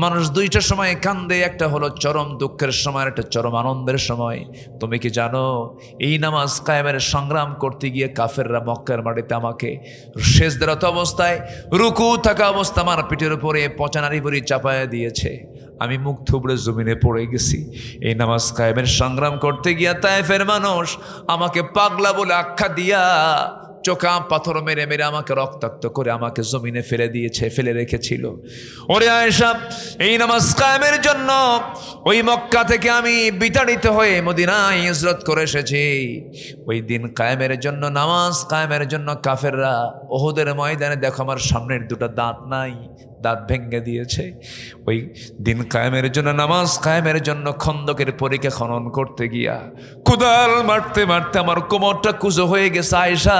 মানুষ দুইটা সময় কান্দে, একটা হলো চরম দুঃখের সময়, একটা চরম আনন্দের সময়। তুমি কি জানো, এই নামাজ কায়েমের সংগ্রাম করতে গিয়ে কাফেররা মক্কার মাটিতে আমাকে সেজদারত অবস্থায়, রুকু থাকা অবস্থা আমার পিঠের উপরে পচানারি ভরি চাপায়া দিয়েছে। আমি মুখ থুবড়ে জমিনে পড়ে গেছি। এই নামাজ কায়েমের সংগ্রাম করতে গিয়া তায়েফের মানুষ আমাকে পাগলা বলে আখ্যা দিয়া চোখা পাথর মেরে মেরে আমাকে রক্তাক্ত করে আমাকে জমিনে ফেলে দিয়েছে, ফেলে রেখেছিল। ওরে আয়েশা, এই নামাজ কায়েমের জন্য ওই মক্কা থেকে আমি বিতাড়িত হয়ে মদিনায় হিজরত করে এসেছি। ওই দিন কায়েমের জন্য, নামাজ কায়েমের জন্য কাফেররা ওহুদের ময়দানে দেখো আমার সামনের দুটো দাঁত নাই, দাঁত ভেঙে দিয়েছে। ওই দিন কায়েমের জন্য, নামাজ কায়েমের জন্য খন্দকের পরীক্ষা খনন করতে গিয়া কোদাল মারতে মারতে আমার কোমরটা কুঁজো হয়ে গেছে। আয়েশা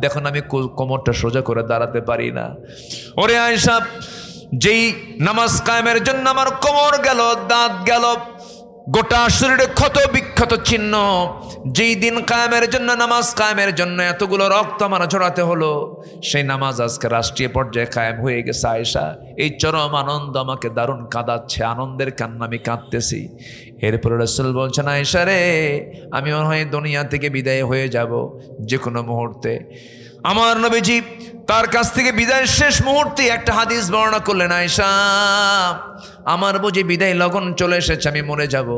দেখুন, আমি কোমরটা সোজা করে দাঁড়াতে পারি না। ওরে আয়েশা, যেই নামাজ কায়েমের জন্য আমার কোমর গেল, দাঁত গেল, গোটা শরীরে ক্ষত বিক্ষত চিহ্ন, যেই দিন কায়েমের জন্য, নামাজ কায়েমের জন্য এতগুলো রক্ত আমার ঝরাতে হলো, সেই নামাজ আজকে রাষ্ট্রীয় পর্যায়ে কায়েম হয়ে গেছে। আয়েশা, এই চরম আনন্দ আমাকে দারুণ কাঁদাচ্ছে, আনন্দের কান্না আমি কাঁদতেছি। এরপরে রাসূল বলছেন, আয়েশা রে, আমি মনে হয় দুনিয়া থেকে বিদায় হয়ে যাব যে কোনো মুহূর্তে। আমার নবীজি তার কাছ থেকে বিদায়ের শেষ মুহূর্তে একটা হাদিস বর্ণনা করলেন, আয়েশা আমার বুঝি বিদায় লগন চলে এসেছে, আমি মরে যাব।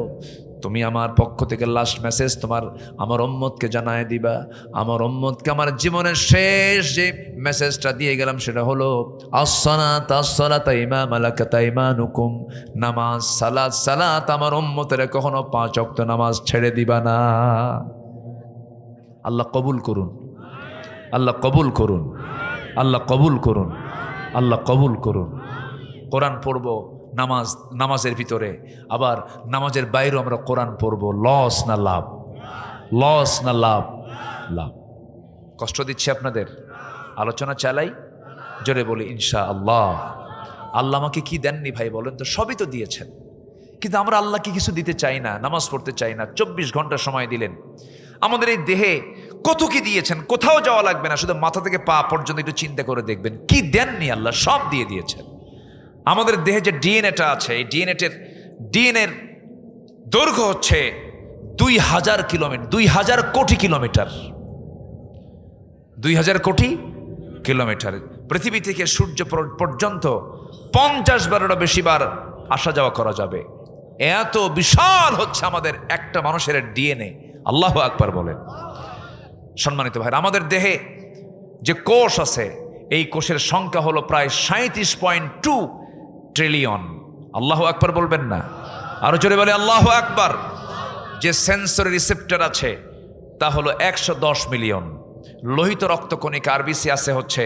তুমি আমার পক্ষ থেকে লাস্ট মেসেজ আমার উম্মতকে জানায় দিবা। আমার উম্মতকে আমার জীবনের শেষ যে মেসেজটা দিয়ে গেলাম সেটা হলো আসসালাত আসসালাত ইমা মালাকাত আইমানুকুম, নামাজ সালাত সালাত, আমার উম্মতের কখনো 5 ওয়াক্ত নামাজ ছেড়ে দিবা না। আল্লাহ কবুল করুন, আল্লাহ কবুল করুন, আল্লাহ কবুল করুন, আল্লাহ কবুল করুন। কোরআন পড়ব নামাজের ভিতরে, আবার নামাজের বাইরেও আমরা কোরআন পড়ব। লস না লাভ? লস না লাভ? লাভ। কষ্ট দিচ্ছি আপনাদের, আলোচনা চালাই, জোরে বলি ইনশা আল্লাহ। আল্লাহ আমাকে কি দেননি ভাই বলেন তো? সবই তো দিয়েছেন, কিন্তু আমরা আল্লাহকে কিছু দিতে চাই না, নামাজ পড়তে চাই না। 24 ঘন্টা সময় দিলেন আমাদের এই দেহে, কত কি দিয়েছেন, কোথাও যাওয়া লাগবে না, শুধু মাথা থেকে পা পর্যন্ত একটু চিন্তা করে দেখবেন কি দেননি আল্লাহ, সব দিয়ে দিয়েছেন। আমাদের দেহে যে ডিএনএটা আছে, এই ডিএনএর দৈর্ঘ্য হচ্ছে 2000 কিলোমিটার, 2000 কোটি কিলোমিটার, 2000 কোটি কিলোমিটার। পৃথিবী থেকে সূর্য পর্যন্ত 50 বারেরও বেশি বার আসা যাওয়া করা যাবে। এত বিশাল হচ্ছে আমাদের একটা মানুষের ডিএনএ। আল্লাহু আকবার বলেন। সম্মানিত ভাই, আমাদের দেহে যে কোষ আছে, এই কোষের সংখ্যা হলো প্রায় 37.2 ট্রিলিয়ন। আল্লাহু আকবার বলবেন না? আরো জোরে বলে আল্লাহু আকবার। যে সেন্সরি রিসেপ্টর আছে তা হলো 110 মিলিয়ন। লোহিত রক্তকণিকা আরবিসি আছে হচ্ছে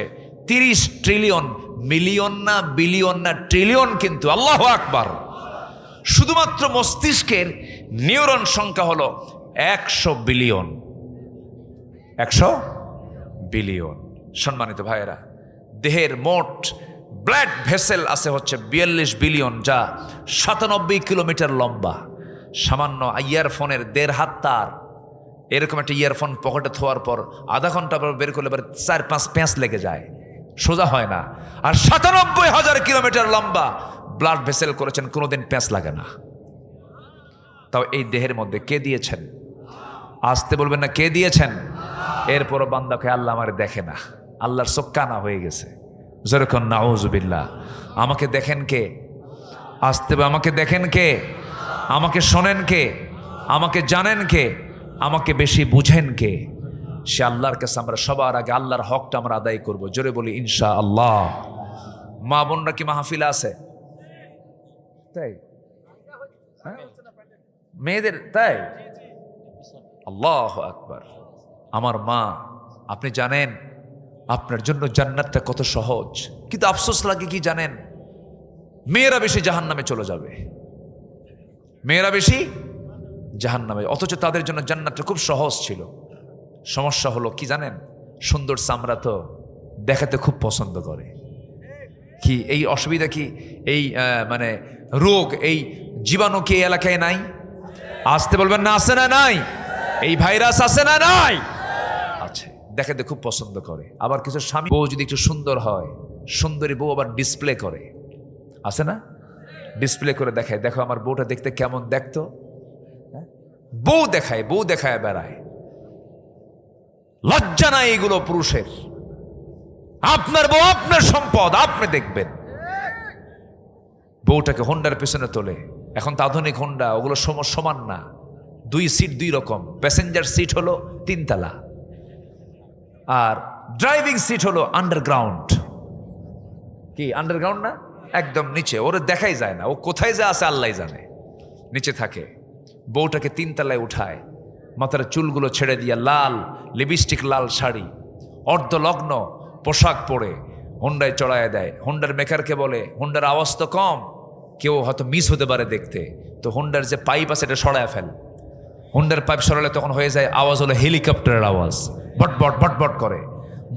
30 ট্রিলিয়ন। মিলিয়ন না, বিলিয়ন না, ট্রিলিয়ন কিন্তু। আল্লাহু আকবার। শুধুমাত্র মস্তিষ্কের নিউরন সংখ্যা হলো 100 বিলিয়ন। 100 বিলিয়ন। সম্মানিত ভাইয়েরা, দেহের মোট ব্লাড ভেসেল আছে হচ্ছে 42 বিলিয়ন, যা 97 কিলোমিটার লম্বা। সামান্য ইয়ারফোনের 1.5 হাত তার, এরকম একটা ইয়ারফোন পকেটে থোয়ার পর আধা ঘন্টা পর বের করলে এবার 4-5 প্যাঁচ লেগে যায়, সোজা হয় না। আর 97,000 কিলোমিটার লম্বা ব্লাড ভেসেল করেছেন, কোনোদিন প্যাঁচ লাগে না। তাও এই দেহের মধ্যে কে দিয়েছেন? আসতে বলবেন না, কে দিয়েছেন? এরপরও বান্দা কয় আল্লাহ আমার দেখে না, আল্লাহর চোখ কানা হয়ে গেছে। যেরকম নাউজুবিল্লাহ। আমাকে দেখেন কে? আসতে আমাকে দেখেন কে? আমাকে শোনেন কে? আমাকে জানেন কে? আমাকে বেশি বুঝেন কে? সে আল্লাহর কাছে আমরা সবার আগে আল্লাহর হকটা আমরা আদায় করব। জোরে বলি ইনশা আল্লাহ। মা বোনরা কি মাহফিলে আছে? তাই মেয়েদের, তাই? আল্লাহু আকবার। আমার মা, আপনি জানেন আপনার জন্য জান্নাতটা কত সহজ, কিন্তু আফসোস লাগে কি জানেন? মেয়েরা বেশি জাহান্নামে চলে যাবে, মেয়েরা বেশি জাহান্নামে। অথচ তাদের জন্য জান্নাতটা খুব সহজ ছিল। সমস্যা হলো কি জানেন? সুন্দর চামড়া তো দেখাতে খুব পছন্দ করে। কি এই অসুবিধা, কি এই মানে রোগ, এই জীবাণু কি এই এলাকায় নাই? আসতে বলবেন না, আছে না নাই? এই ভাইরাস আছে না নাই? আছে। দেখাতে খুব পছন্দ করে। আবার কিছু স্বামী বউ যদি একটু সুন্দর হয়, সুন্দরী বউ আবার ডিসপ্লে করে, আছে না? ডিসপ্লে করে দেখায়, দেখো আমার বউটা দেখতে কেমন দেখতো। বউ দেখায়, বউ দেখায় বেড়ায়। লজ্জা নাই এগুলো পুরুষের? আপনার বউ আপনার সম্পদ, আপনি দেখবেন। বউটাকে হোন্ডার পেছনে তোলে, এখন তো আধুনিক হোন্ডা, ওগুলো সমান না। 2 সিট 2 রকম। প্যাসেঞ্জার সিট হলো 3 তলা, আর ড্রাইভিং সিট হলো আন্ডারগ্রাউন্ড। কি আন্ডারগ্রাউন্ড না, একদম নিচে, ওর দেখাই যায় না, ও কোথায় যা আছে আল্লাহ জানে, নিচে থাকে। বউটাকে 3 তলায় উঠায়, মাথার চুলগুলো ছেড়ে দিয়ে লাল লিপস্টিক, লাল শাড়ি, অর্ধলগ্ন পোশাক পরে হোন্ডায় চড়ায় দেয়। হোন্ডার মেকারকে বলে, হোন্ডার আওয়াজ তো কম, কেউ হয়তো মিস হতে পারে দেখতে, তো হোন্ডার যে পাইপ আছে এটা সরায় ফেল। হোন্ডার পাইপ সরালে তখন হয়ে যায় আওয়াজ হলো হেলিকপ্টারের আওয়াজ, বটবট বটবট করে।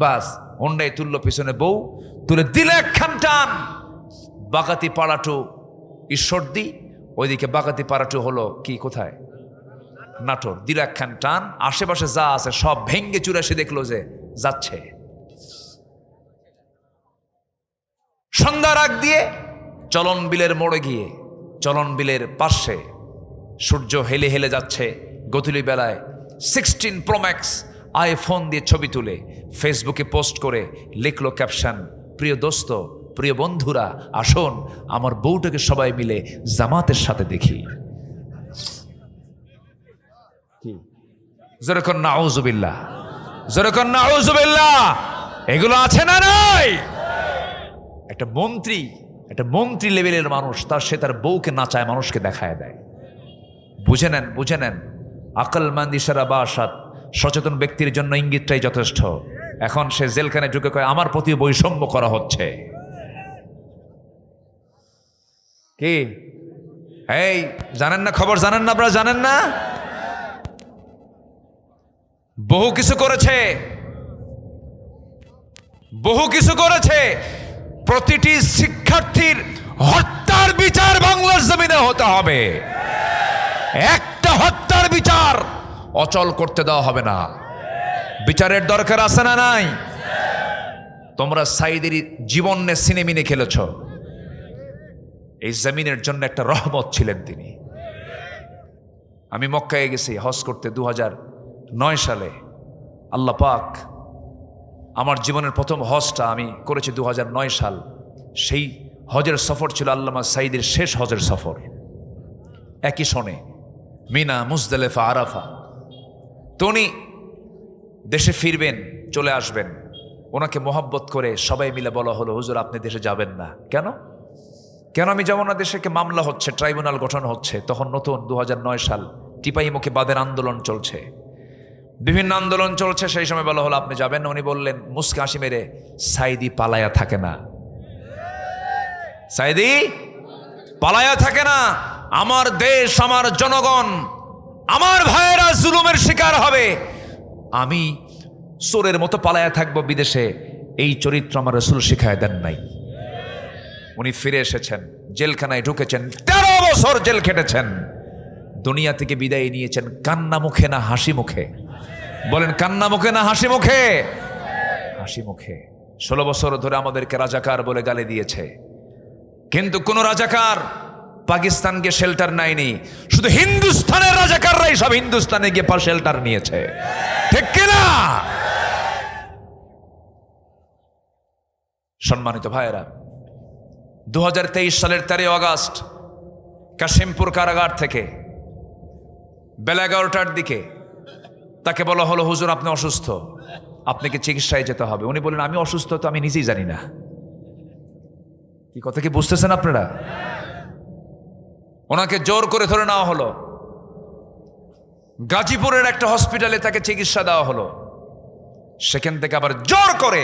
বাস হোন্ডায় তুললো, পিছনে বউ তুলে দিলে একখান টান। বাগাতি পাড়াটু ঈশ্বরদী, ওইদিকে বাগাতি পাড়াটু হলো কি কোথায় নাটোর। দিল একখান টান, আশেপাশে যা আছে সব ভেঙ্গে চুরাসে দেখলো যে যাচ্ছে। সন্ধ্যার আগ দিয়ে চলন বিলের মোড়ে গিয়ে, চলন বিলের পাশে সূর্য হেলে হেলে যাচ্ছে গধূলি বেলায় 16 Pro Max আইফোন দিয়ে ছবি তুলে ফেসবুকে পোস্ট করে লিখলো ক্যাপশন, প্রিয় দোস্ত, প্রিয় বন্ধুরা, আসুন আমার বউটাকে সবাই মিলে জামাতের সাথে দেখি। যেরকম নাউজুবিল্লাহ, যেরকম নাউজুবিল্লাহ, এগুলো আছে না নাই? একটা মন্ত্রী লেভেলের মানুষ, সে তার বউকে নাচায়, মানুষকে দেখায় দেয়। বুঝে নেন, বুঝে নেন, আকলমন্দ ইশারা বাসাত, সচেতন ব্যক্তির জন্য ইঙ্গিতটাই যথেষ্ট। এখন সে জেলখানে ঢুকে কয় আমার প্রতি বৈষম্য করা হচ্ছে। কি এই জানেন না খবর, জানেন না আপনারা, জানেন না? বহু কিছু করেছে, বহু কিছু করেছে। প্রতিটি শিক্ষার্থীর হত্যার বিচার বাংলার জমিনে হতে হবে। একটা হত্যার বিচার অচল করতে দেওয়া হবে না। বিচারের দরকার আছে না নাই? তোমরা সাইদের জীবন নিয়ে সিনেমিনে খেলেছ, এই জমিনের জন্য একটা রহমত ছিলেন তিনি। আমি মক্কায় গেছি হজ করতে 2009 সালে। আল্লাহ পাক আমার জীবনের প্রথম হজটা আমি করেছি 2009 সাল। সেই হজের সফর ছিল আল্লামা সাইদের শেষ হজের সফর। একই সনে মিনা, মুজদালিফা, আরাফা। তো উনি দেশে ফিরবেন, চলে আসবেন, ওনাকে মোহাব্বত করে সবাই মিলে বলা হলো, হুজুর আপনি দেশে যাবেন না। কেন কেন আমি যাব না দেশে? মামলা হচ্ছে, ট্রাইব্যুনাল গঠন হচ্ছে। তখন নতুন 2009 সাল, টিপাই মুখে বাদের আন্দোলন চলছে, বিভিন্ন আন্দোলন চলছে। সেই সময় বলা হলো আপনি যাবেন না। উনি বললেন মুস্কে হাসি মেরে, সাইদি পালায়া থাকে না, সাইদি পালায়া থাকে না। আমার দেশ, আমার জনগণ, আমার ভাইয়েরা জুলুমের শিকার হবে, আমি চোরের মতো পালায়া থাকবো বিদেশে, এই চরিত্র আমার রাসূল শিখায় দেন নাই। উনি ফিরে এসেছেন, জেলখানায় ঢুকেছেন, 13 বছর জেল খেটেছেন, দুনিয়া থেকে বিদায় নিয়েছেন কান্না মুখে না হাসি মুখে? বলেন কান্না মুখে না হাসি মুখে? হাসি মুখে। 16 বছর ধরে আমাদেরকে রাজাকার বলে গালি দিয়েছে, কিন্তু কোন রাজাকার পাকিস্তানকে শেল্টার নেয়নি, শুধু হিন্দুস্তানের রাজাকাররাই সব হিন্দুস্তানে গিয়ে শেল্টার নিয়েছে, ঠিক কিনা? সম্মানিত ভাইয়েরা, 2023 সালের 13 আগস্ট কাশিমপুর কারাগার থেকে বেলা 11টার দিকে তাকে বলা হলো, হুজুর আপনি অসুস্থ, আপনাকে চিকিৎসায় যেতে হবে। উনি বললেন আমি অসুস্থ তো আমি নিজেই জানি না। কি কথা কি বুঝতেছেন আপনারা? ওনাকে জোর করে ধরে নেওয়া হলো, গাজীপুরের একটা হসপিটালে তাকে চিকিৎসা দেওয়া হলো। সেখান থেকে আবার জোর করে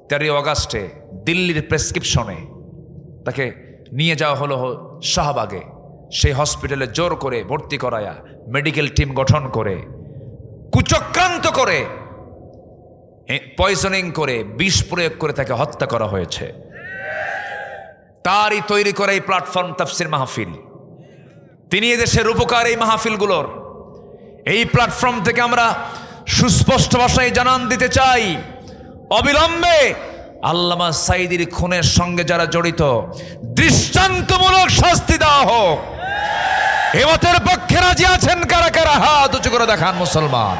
13 আগস্টে দিল্লির প্রেসক্রিপশনে তাকে নিয়ে যাওয়া হলো শাহবাগে। সেই হসপিটালে জোর করে ভর্তি করায়া মেডিকেল টিম গঠন করে কুচক্রান্ত করে পয়জনিং করে বিষ প্রয়োগ করে তাকে হত্যা করা হয়েছে। তারই তৈরি করা এই প্ল্যাটফর্ম তাফসির মাহফিল। তিনি এদেশের উপকার এই মাহফিলগুলোর। এই প্ল্যাটফর্ম থেকে আমরা সুস্পষ্ট ভাষায় জানান দিতে চাই, অবিলম্বে আল্লামা সাইদির খুনের সঙ্গে যারা জড়িত দৃষ্টান্তমূলক শাস্তি দেওয়া হোক। এমতের পক্ষে রাজি আছেন কারা কারা? হাত উঁচু করে দেখান মুসলমান।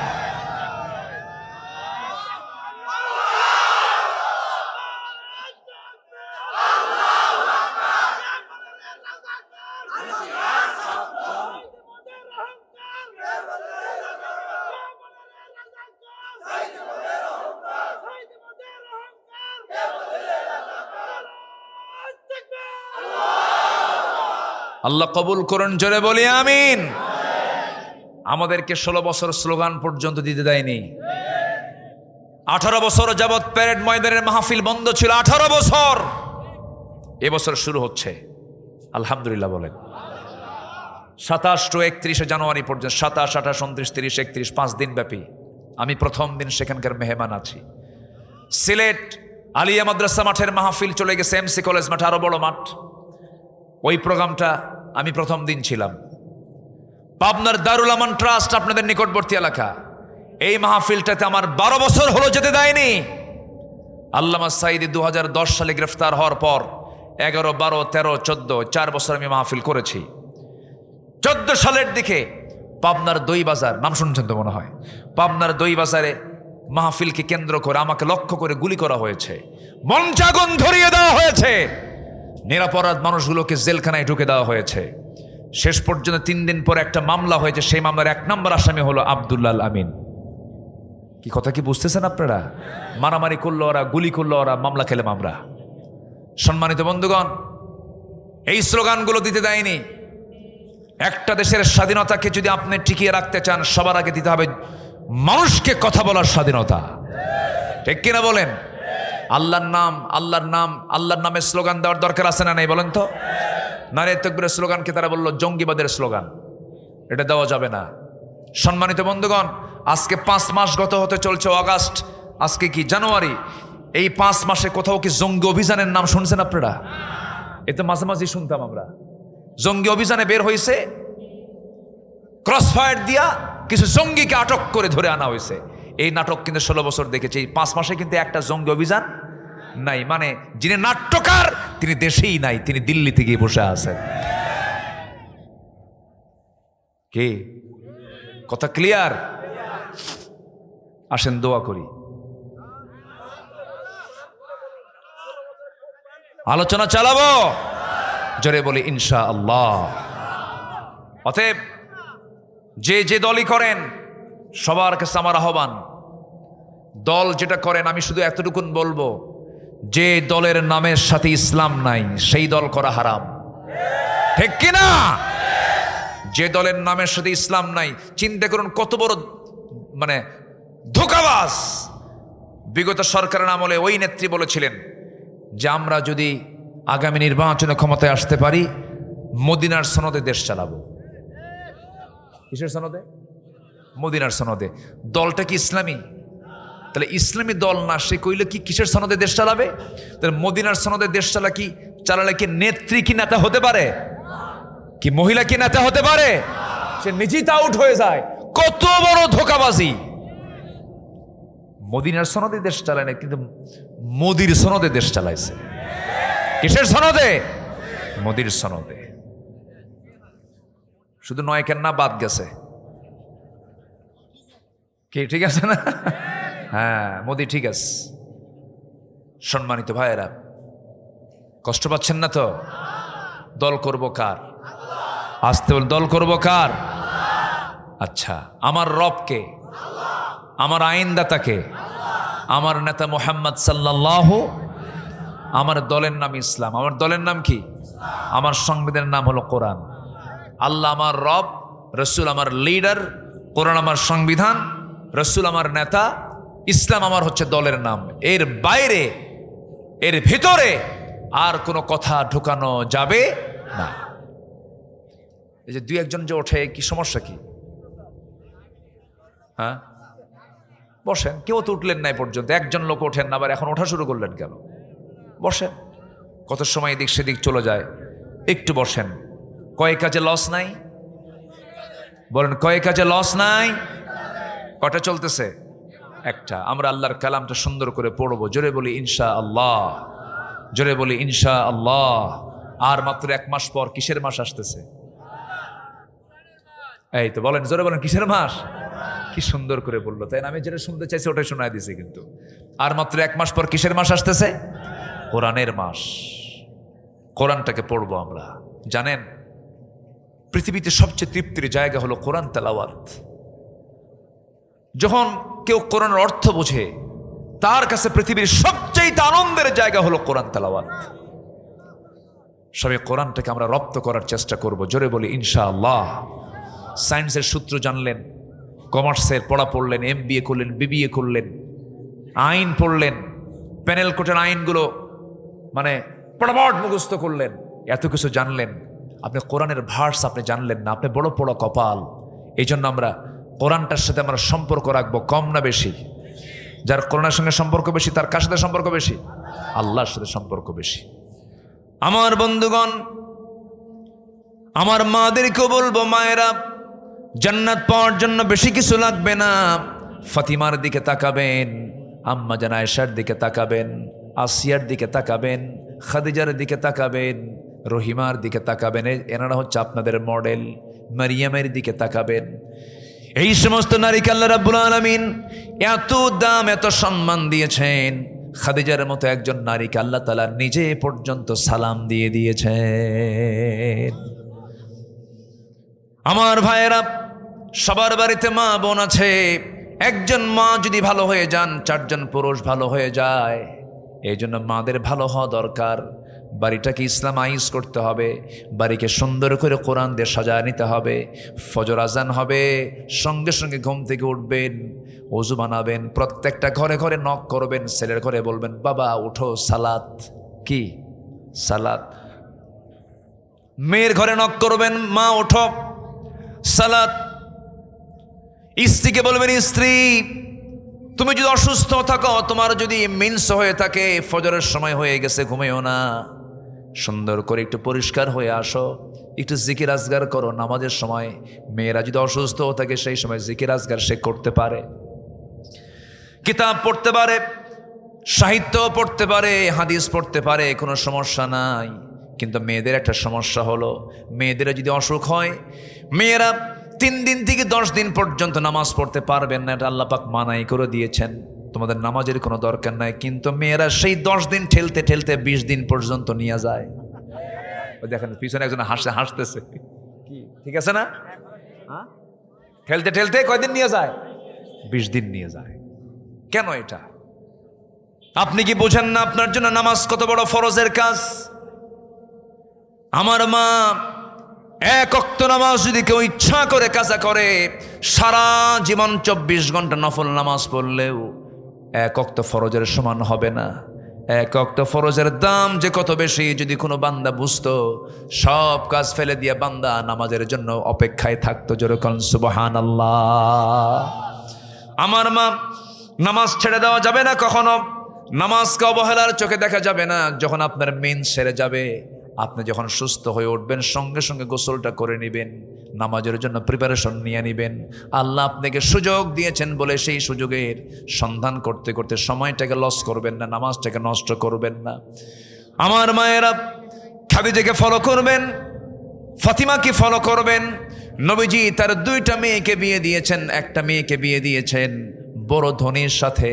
আল্লাহ কবুল করুন, জোরে বলি আমিন। আমাদেরকে 16 বছর স্লোগান পর্যন্ত দিতে দেয়নি। 18 বছর যাবৎ প্যারেড ময়দানের মাহফিল বন্ধ ছিল, 18 বছর। এবছর শুরু হচ্ছে, আলহামদুলিল্লাহ বলেন। 27 to 31 জানুয়ারি পর্যন্ত, 27, 28, 29, 30, 31, 5 দিন ব্যাপী। আমি প্রথম দিন সেখানকার মেহমান আছি। সিলেট আলিয়া মাদ্রাসা মাঠের মাহফিল চলে গেছে এমসি কলেজ মাঠ, আরো বড় মাঠ। ওই প্রোগ্রামটা আমি প্রথম দিন ছিলাম। পাবনার দারুল আমান ট্রাস্ট, আপনাদের নিকটবর্তী এলাকা, এই মাহফিলটাতে আমার 12 বছর হলো যেতে দেয়নি। আল্লামা সাঈদী 2010 সালে গ্রেফতার হওয়ার পর 11, 12, 13, 14, 4 বছর আমি মাহফিল করেছি। 14 সালের দিকে পাবনার দই বাজার, নাম শুনছেন তো মনে হয়, পাবনার দই বাজারে মাহফিলকে কেন্দ্র করে আমাকে লক্ষ্য করে গুলি করা হয়েছে, মঞ্চাগুন ধরিয়ে দেওয়া হয়েছে, নিরাপরাধ মানুষগুলোকে জেলখানায় ঢুকে দেওয়া হয়েছে। শেষ পর্যন্ত 3 দিন পরে একটা মামলা হয়েছে, সেই মামলার 1 নম্বর আসামি হলো আব্দুল্লাহ আল আমিন। কি কথা কি বুঝতেছেন আপনারা? মারামারি করলো ওরা, গুলি করলো ওরা, মামলা খেলাম আমরা। সম্মানিত বন্ধুগণ, এই স্লোগানগুলো দিতে দেয়নি। একটা দেশের স্বাধীনতাকে যদি আপনি টিকিয়ে রাখতে চান, সবার আগে দিতে হবে মানুষকে কথা বলার স্বাধীনতা, ঠিক কিনা বলেন? আল্লাহর নাম, আল্লাহর নাম, আল্লাহর নামের স্লোগান দেওয়ার দরকার আছে না নাই বলেন তো? নারে তাকবীরের স্লোগানকে তারা বলল জঙ্গিবাদের স্লোগান, এটা দেওয়া যাবে না। সম্মানিত বন্ধুগণ, আজকে 5 মাস গত হতে চলছে, অগাস্ট, আজকে কি জানুয়ারি। এই 5 মাসে কোথাও কি জঙ্গি অভিযানের নাম শুনছেন আপনারা? এতে মাঝে মাঝে শুনতাম আমরা। জঙ্গি অভিযানে বের হয়েছে, ক্রসফায়ার দিয়া কিছু জঙ্গিকে আটক করে ধরে আনা হয়েছে। এই নাটক কিন্তু 16 বছর দেখেছি। এই 5 মাসে কিন্তু একটা জঙ্গি অভিযান নাই। মানে যিনি নাট্যকার তিনি দেশেই নাই, তিনি দিল্লিতে গিয়ে বসে আছেন। কে কথা ক্লিয়ার? আসেন দোয়া করি, আলোচনা চালাবো, জোরে বলি ইনশাআল্লাহ। অতএব যে যে দলই করেন, সবার কাছে আমার আহ্বান, দল যেটা করেন আমি শুধু এতটুকুন বলবো, যে দলের নামের সাথে ইসলাম নাই সেই দল করা হারাম, ঠিক কিনা? যে দলের নামের সাথে ইসলাম নাই, চিন্তা করুন কত বড় মানে ধোঁকাবাজ। বিগত সরকারের আমলে ওই নেত্রী বলেছিলেন যে আমরা যদি আগামী নির্বাচনে ক্ষমতায় আসতে পারি, মদিনার সনদে দেশ চালাবো। কিসের সনদে? মদিনার সনদে। দলটা কি ইসলামী? তাহলে ইসলামী দল না, সে কইলে কি কিসের সনদে দেশ চালাবে? তাহলে মদিনার সনদে দেশ চালালে কি নেত্রী কি নেতা হতে পারে? কি মহিলা কি নেতা হতে পারে? সে নিজেই তা আউট হয়ে যায়। কত বড় ধোঁকাবাজি! মদিনার সনদে দেশ চালায় না, কিন্তু মোদির সনদে দেশ চালাইছে। কিসের সনদে? মোদির সনদে। শুধু নয় কেন না, বাদ গেছে কি? ঠিক আছে না? হ্যাঁ, মোদি ঠিক আছে। সম্মানিত ভাইয়েরা, কষ্ট পাচ্ছেন না তো? দল করব কার? আসতে বল, দল করব কার? আচ্ছা, আমার রবকে, আমার আইনদাতাকে, আমার নেতা মুহাম্মদ সাল্লাল্লাহু, আমার দলের নাম ইসলাম। আমার দলের নাম কি? আমার সংবিধানের নাম হলো কোরআন। আল্লাহ আমার রব, রসুল আমার লিডার, কোরআন আমার সংবিধান, রসুল আমার নেতা, ইসলাম আমার হচ্ছে দলের নাম। এর বাইরে, এর ভিতরে আর কোনো কথা ঢুকানো যাবে না। এই যে 2-1 যে ওঠে, কি সমস্যা কি? হ্যাঁ, বসেন। কেউ তো উঠলেন না পর্যন্ত, 1জন লোক ওঠেন না, আবার এখন ওঠা শুরু করলেন কেন? বসেন। কত সময় এদিক সেদিক চলে যায়, একটু বসেন। কয় কাজে লস নাই? বলেন, কয় কাজে লস নাই? কটা চলতেছে? একটা। আমরা আল্লাহর কালামটা সুন্দর করে পড়বো, জোরে বলি ইনশাআল্লাহ, জোরে বলি ইনশাআল্লাহ। আর মাত্র 1 মাস পর কিসের মাস আসতেছে? এই তো বলেন, জোরে বলেন, কিসের মাস? কি সুন্দর করে বললো, তাই না? আমি যেটা শুনতে চাইছি ওটাই শোনায় দিছি। কিন্তু আর মাত্র 1 মাস পর কিসের মাস আসতেছে? কোরআনের মাস। কোরআনটাকে পড়বো আমরা। জানেন, পৃথিবীতে সবচেয়ে তৃপ্তির জায়গা হলো কোরআন তেলাওয়াত। যখন কেউ কোরআনের অর্থ বোঝে, তার কাছে পৃথিবীর সবচেয়ে আনন্দের জায়গা হলো কোরআন তেলাওয়াত। সবে কোরআনটাকে আমরা রপ্ত করার চেষ্টা করব। জোরে বলি ইনশাআল্লাহ। সায়েন্সের সূত্র জানলেন, কমার্সের পড়া পড়লেন, MBA করলেন, BBA করলেন, আইন পড়লেন, প্যানেল কোর্টের আইনগুলো মানে পড়াপড় মুখস্থ করলেন, এত কিছু জানলেন, আপনি কোরআনের ভার্স আপনি জানলেন না, আপনি বড় বড় কপাল। এই জন্য আমরা কোরআনটার সাথে আমরা সম্পর্ক রাখবো, কম না বেশি? যার কোরআনের সঙ্গে সম্পর্ক বেশি তার কার সাথে সম্পর্ক বেশি? আল্লাহর সাথে সম্পর্ক বেশি। আমার বন্ধুগণ, আমার মাদেরকেও বলবো, মায়েরা, জান্নাত পাওয়ার জন্য বেশি কিছু লাগবে না। ফাতিমার দিকে তাকাবেন, আম্মা জান আয়েশার দিকে তাকাবেন, আসিয়ার দিকে তাকাবেন, খাদিজার দিকে তাকাবেন, রহিমার দিকে তাকাবেন। এনারা হচ্ছে আপনাদের মডেল। মারিয়ামের দিকে তাকাবেন। এই সমস্ত নারীকে আল্লাহ রাব্বুল আলামিন এত দাম, এত সম্মান দিয়েছেন। খাদিজার মতো একজন নারীকে আল্লাহ তাআলা নিজে পর্যন্ত সালাম দিয়ে দিয়েছেন। আমার ভাইয়েরা, সবার বাড়িতে মা বোন আছে। একজন মা যদি ভালো হয়ে যান, চারজন পুরুষ ভালো হয়ে যায়। এই জন্য মাদের ভালো হওয়া দরকার। বাড়িটাকে ইসলামাইজ করতে হবে, বাড়িকে সুন্দর করে কোরআন দিয়ে সাজায় নিতে হবে। ফজর আজান হবে, সঙ্গে সঙ্গে ঘুম থেকে উঠবেন, ওযু বানাবেন, প্রত্যেকটা ঘরে ঘরে নক করবেন, ছেলের ঘরে বলবেন, বাবা উঠো, সালাত। কি সালাত? মেয়ের ঘরে নক করবেন, মা ওঠো, সালাত। স্ত্রীকে বলবেন, স্ত্রী তুমি যদি অসুস্থ থাকো, তোমার যদি মিন্স হয়ে থাকে, ফজরের সময় হয়ে গেছে, ঘুমিও না, সুন্দর করে একটু পরিষ্কার হয়ে আসো, একটু জিকির আজগার করো নামাজের সময়। মেয়েরা যদি অসুস্থ থাকে সেই সময় জিকির আজগার সে করতে পারে, কিতাব পড়তে পারে, সাহিত্য পড়তে পারে, হাদিস পড়তে পারে, কোনো সমস্যা নাই। কিন্তু মেয়েদের একটা সমস্যা হলো, মেয়েদের যদি অসুখ হয়, মেয়েরা 3 দিন থেকে 10 দিন পর্যন্ত নামাজ পড়তে পারবেন না। এটা আল্লাহ পাক মানাই করে দিয়েছেন, তোমাদের নামাজের কোনো দরকার নাই। কিন্তু মেয়েরা সেই 10 দিন ঠেলতে ঠেলতে 20 দিন পর্যন্ত নিয়ে যায়। দেখেন পিছনে একজন হাসতেছে, কি ঠিক আছে না? ঠেলতে ঠেলতে কয়দিন নিয়ে যায়? 20 দিন নিয়ে যায়। কেন এটা? আপনি কি বোঝেন না আপনার জন্য নামাজ কত বড় ফরজের কাজ? আমার মা এক ওয়াক্ত নামাজ যদি কেউ ইচ্ছা করে কাজা করে, সারা জীবন 24 ঘন্টা নফল নামাজ পড়লেও এক ওয়াক্ত ফরজের সমান হবে না। এক ওয়াক্ত ফরজের দাম যে কত বেশি, যদি কোনো বান্দা বুঝতো, সব কাজ ফেলে দিয়ে বান্দা নামাজের জন্য অপেক্ষায় থাকতো। যেরকম সুবহানাল্লাহ। আমার মা, নামাজ ছেড়ে দেওয়া যাবে না কখনো, নামাজকে অবহেলার চোখে দেখা যাবে না। যখন আপনার মেন সেরে যাবে, আপনি যখন সুস্থ হয়ে উঠবেন, সঙ্গে সঙ্গে গোসলটা করে নেবেন, নামাজের জন্য প্রিপারেশন নিয়ে নেবেন। আল্লাহ আপনাকে সুযোগ দিয়েছেন বলে সেই সুযোগের সন্ধান করতে করতে সময়টাকে লস করবেন না, নামাজটাকে নষ্ট করবেন না। আমার মায়েরা, খাদিজাকে ফলো করবেন, ফাতিমাকে ফলো করবেন। নবীজি তার 2টা মেয়েকে বিয়ে দিয়েছেন। একটা মেয়েকে বিয়ে দিয়েছেন বড় ধনীর সাথে,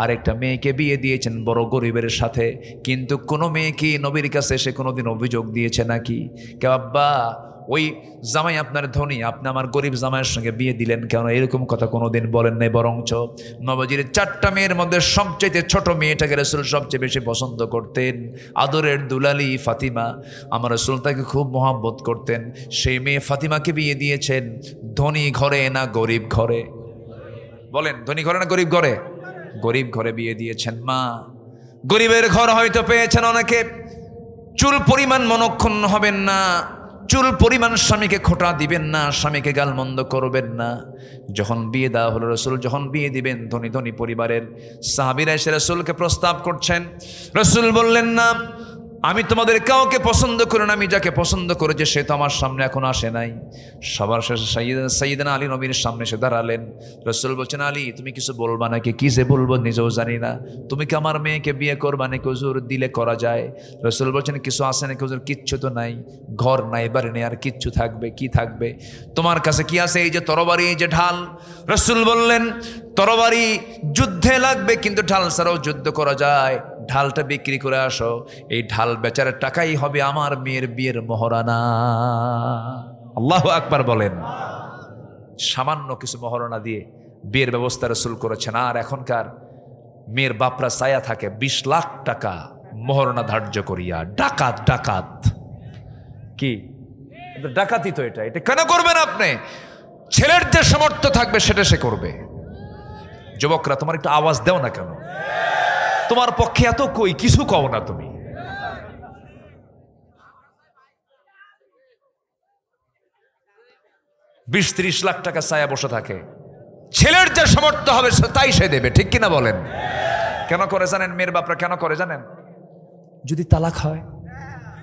আরেকটা মেয়েকে বিয়ে দিয়েছেন বড় গরিবের সাথে। কিন্তু কোনো মেয়ে কি নবীর কাছে এসে কোনোদিন অভিযোগ দিয়েছে নাকি? কে আব্বা, ওই জামাই আপনার ধনী, আপনি আমার গরিব জামাইয়ের সঙ্গে বিয়ে দিলেন কেন? এরকম কথা কোনোদিন বলেন নাই। বরঞ্চ নবীজির 4টা মেয়ের মধ্যে সবচেয়ে ছোট মেয়েটাকে রাসূল সবচেয়ে বেশি পছন্দ করতেন। আদরের দুলালি ফাতিমা, আমার রাসূল তাকে খুব মহব্বত করতেন। সেই মেয়ে ফাতিমাকে বিয়ে দিয়েছেন ধনী ঘরে না গরিব ঘরে? বলেন, ধনী ঘরে না গরিব ঘরে? গরিব ঘরে বিয়ে দিয়েছেন মা। গরিবের ঘর হয়তো পেয়েছেন অনেকে। চুল পরিমাণ মনক্ষুণ্ণ হবেন না, চুল পরিমাণ স্বামীকে খোঁটা দিবেন না, স্বামীকে গালমন্দ করবেন না। যখন বিয়ে দেওয়া হলো, রাসূল যখন বিয়ে দিবেন, ধনী ধনী পরিবারের সাহাবীরা এসে রাসূলকে প্রস্তাব করছেন। রাসূল বললেন, না, আমি তোমাদের কাউকে পছন্দ করি না, আমি যাকে পছন্দ করেছি সে তো আমার সামনে এখন আসে নাই। সবার শেষে সাইয়েদনা আলী নবীর সামনে এসে দাঁড়ালেন। রাসূল বলছেন, আলী তুমি কিছু বলবা নাকি? কি যে বলবো নিজেও জানি না। তুমি কি আমার মেয়েকে বিয়ে করবা নাকি? হুজুর দিলে করা যায়। রাসূল বলছেন, কিছু আছে নাকি? হুজুর কিচ্ছু তো নাই, ঘর নাই, বাড়ি নেই, আর কিচ্ছু থাকবে? কি থাকবে তোমার কাছে? কি আছে? এই যে তরবারি, এই যে ঢাল। রাসূল বললেন, তরবারি যুদ্ধে লাগবে, কিন্তু ঢাল ছাড়াও যুদ্ধ করা যায়। ঢালটা বিক্রি করে আসো, এই ঢাল বেচার টাকাই হবে আমার মেয়ের বিয়ের মহরানা। আল্লাহু আকবার বলেন। সামান্য কিছু মহরানা দিয়ে বিয়ের ব্যবস্থা রাসূল করেছেন। আর এখনকার মেয়ের বাপরা চায়া থাকে 20 লাখ টাকা মহরানা ধার্য করিয়া। ডাকাত ডাকাত। কি ডাকাতি তো এটা কেন করবেন আপনি? ছেলের যে সামর্থ্য থাকবে সেটা সে করবে। যুবকরা তোমার একটু আওয়াজ দাও না কেন? তোমার পক্ষে এত কই কিছু কও না তুমি। $20-30 লাখ টাকা ছায়া বসে থাকে, ছেলের যে সামর্থ্য হবে তাই সে দেবে, ঠিক কিনা বলেন? কেন করে জানেন? মেয়ের বাপরা কেন করে জানেন? যদি তালাক হয়,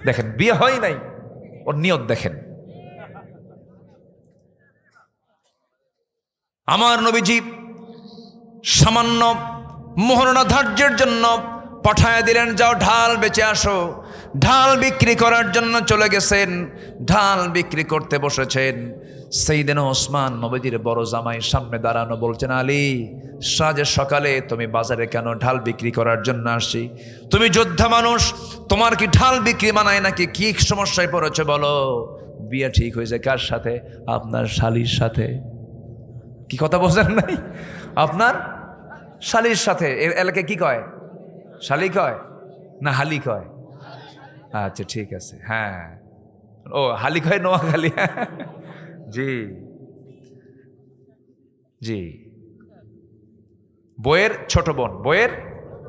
দেখেন বিয়ে হয় নাই, ওর নিয়ত দেখেন। আমার নবীজি সামান্য মোহরণা ধার্যের জন্য পাঠায় দিলেন, যাও ঢাল বেচে আসো। ঢাল বিক্রি করার জন্য চলে গেছেন, ঢাল বিক্রি করতে বসেছেন। সাইয়েদনা ওসমান নবীজির বড় জামাই সামনে দাঁড়ানো, বলছেন, আলী সাজে সকালে তুমি বাজারে কেন? ঢাল বিক্রি করার জন্য আসি। তুমি যোদ্ধা মানুষ, তোমার কি ঢাল বিক্রি মানায় নাকি? কি সমস্যায় পড়েছে বলো? বিয়ে ঠিক হয়েছে কার সাথে? আপনার শালীর সাথে। কি কথা বোঝেন নাই? আপনার শালীর সাথে। এর এলাকায় কি কয়? শালী কয় না হালি কয়? আচ্ছা ঠিক আছে, হ্যাঁ। ও হালি কয় নোয়াখালী। জি জি। বইয়ের ছোট বোন, বইয়ের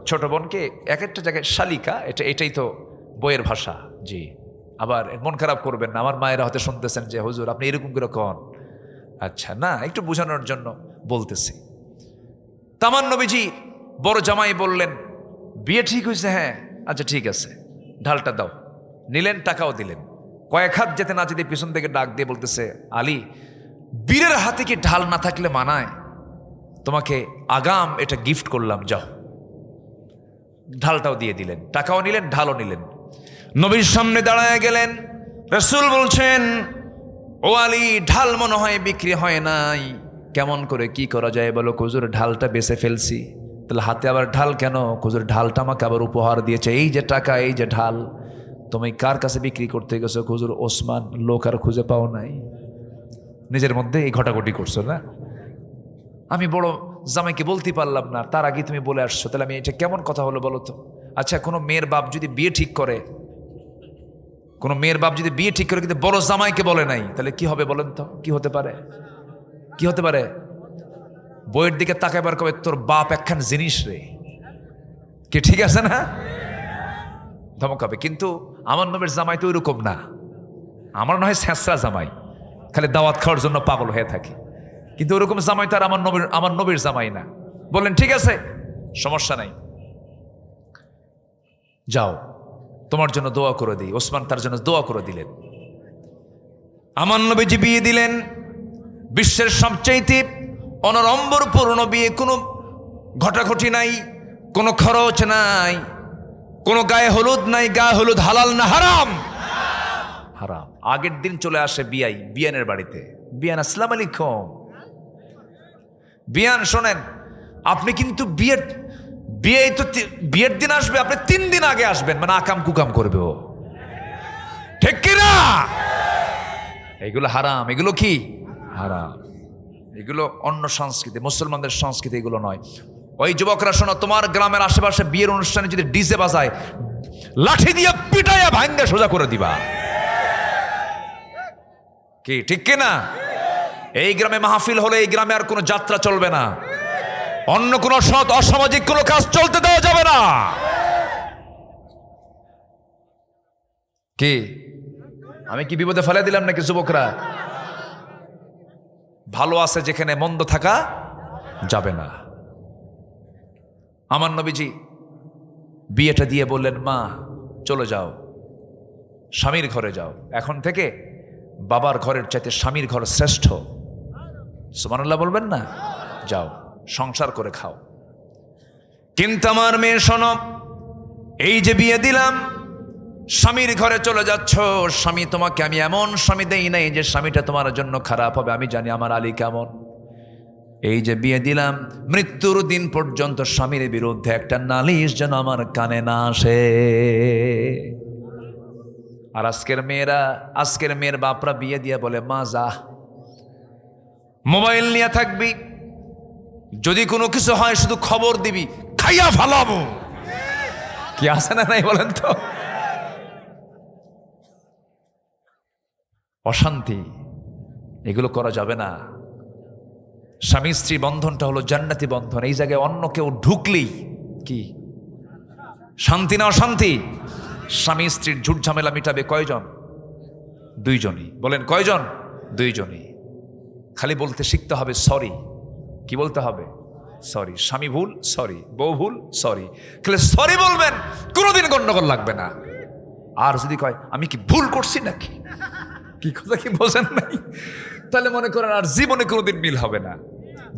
ছোট বোনকে এক একটা জায়গায় শালিকা, এটাই তো বইয়ের ভাষা। জি। আবার মন খারাপ করবেন না, আমার মায়েরা হয়তো শুনতেছেন যে হুজুর আপনি এরকম করে কন। আচ্ছা না, একটু বোঝানোর জন্য বলতেছি। তামান নবীজি বড় জামাই বললেন, বিয়ে ঠিক হয়েছে? হ্যাঁ। আচ্ছা ঠিক আছে, ঢালটা দাও। নিলেন, টাকাও দিলেন। কয়েক হাত যেতে না যেতে পিছন থেকে ডাক দিয়ে বলতেছে, আলী বীরের হাতে কি ঢাল না থাকলে মানায়? তোমাকে আগাম এটা গিফট করলাম, যাও। ঢালটাও দিয়ে দিলেন, টাকাও নিলেন, ঢালও নিলেন। নবীর সামনে দাঁড়ায় গেলেন। রাসূল বলছেন, ও আলী ঢাল মনে হয় বিক্রি হয় নাই, কেমন করে কি করা যায় বলো? হুজুর ঢালটা বেচে ফেলছি। তাহলে হাতে আবার ঢাল কেন? হুজুর ঢালটা আমাকে আবার উপহার দিয়েছে, এই যে টাকা, এই যে ঢাল। তুমি কার কাছে বিক্রি করতে গেছো? হুজুর ওসমান। লোক আর খুঁজে পাও নাই? নিজের মধ্যে এই ঘটাঘটি করছো না? আমি বড় জামাইকে বলতে পারলাম না, তার আগে তুমি বলে আসছো, তাহলে আমি এটা কেমন কথা হলো বলো তো? আচ্ছা কোনো মেয়ের বাপ যদি বিয়ে ঠিক করে, কোনো মেয়ের বাপ যদি বিয়ে ঠিক করে কিন্তু বড় জামাইকে বলে নাই, তাহলে কি হবে বলেন তো? কি হতে পারে? কি হতে পারে? বইয়ের দিকে তাকাইবার কবে তোর বাপ একখান জিনিস রে, কি ঠিক আছে না? ধমকাবে। কিন্তু আমার নবীর জামাই তো ওইরকম না। আমার নয় ছেঁচড়া জামাই, খালি দাওয়াত খাওয়ার জন্য পাগল হয়ে থাকে, কিন্তু ওরকম জামাই তো আর আমার নবীর জামাই না। বললেন ঠিক আছে, সমস্যা নাই, যাও তোমার জন্য দোয়া করে দিই। ওসমান তার জন্য দোয়া করে দিলেন। আমার নবীজি বিয়ে দিলেন। বিশ্বের সবচাইতে অনড়ম্বরপূর্ণ বিয়ে, কোনো ঘটাঘটি নাই, কোনো খরচ নাই, কোনো গায়ে হলুদ নাই। গায়ে হলুদ হালাল না হারাম? হারাম। আগের দিন চলে আসে বিয়ানের বাড়িতে। বিয়ান, আসসালামু আলাইকুম। বিয়ান শোনেন, আপনি কিন্তু বিয়ের দিন আসবে, আপনি 3 দিন আগে আসবেন, মানে আকাম কুকাম করবে ও, ঠিক কিনা? এগুলো হারাম। এগুলো কি হারাম? এগুলো অন্য সংস্কৃতি, মুসলমানদের সংস্কৃতি এগুলো নয়। ওই যুবকরা শোনো, তোমার গ্রামের আশেপাশে বিয়ের অনুষ্ঠানে যদি ডিজে বাজায়, লাঠি দিয়ে পিটাইয়া ভাঙ্গা সোজা করে দিবা, কি ঠিক কিনা? এই গ্রামে মাহফিল হলে এই গ্রামে আর কোনো যাত্রা চলবে না, অন্য কোনো সৎ অসামাজিক কোনো কাজ চলতে দেওয়া যাবে না। কি আমি কি বিপদে ফেলে দিলাম নাকি যুবকরা? ভালো আছে যেখানে, মন্দ থাকা যাবে না। আমার নবীজি বিয়েটা দিয়ে বললেন, মা চলে যাও, স্বামীর ঘরে যাও। এখন থেকে বাবার ঘরের চাইতে স্বামীর ঘর শ্রেষ্ঠ। সুবহানাল্লাহ বলবেন না? যাও সংসার করে খাও। কিন্তু আমার মেয়ে শোনো, এই যে বিয়ে দিলাম, স্বামীর ঘরে চলে যাচ্ছ, স্বামী তোমাকে আমি এমন স্বামী দেই নাই যে স্বামীটা তোমার জন্য খারাপ হবে। আমি জানি আমার আলী কেমন। এই যে বিয়ে দিলাম, মৃত্যুর দিন পর্যন্ত স্বামীর বিরুদ্ধে একটা নালিশ যেন আমার কানে না আসে। আর আজকের মেয়ের বাপরা বিয়ে দিয়ে বলে, মা যা, মোবাইল নিয়ে থাকবি, যদি কোনো কিছু হয় শুধু খবর দিবি, খাইয়া ফালাবো। কি আছে না নাই বলেন তো? অশান্তি, এগুলো করা যাবে না। স্বামী স্ত্রী বন্ধনটা হলো জান্নাতি বন্ধন। এই জায়গায় অন্য কেউ ঢুকলেই কি শান্তি না অশান্তি? স্বামী স্ত্রীর ঝুট ঝামেলা মিটাবে কয়জন? দুইজনই। বলেন কয়জন? দুইজনই। খালি বলতে শিখতে হবে সরি। কি বলতে হবে? সরি। স্বামী ভুল, সরি। বউ ভুল, সরি। খালি সরি বলবেন, কোনোদিন গন্ডগোল লাগবে না। আর যদি কয় আমি কি ভুল করছি নাকি, কি কথা কি বোঝেন নাই, তাহলে মনে করেন আর জীবনে কোনোদিন মিল হবে না।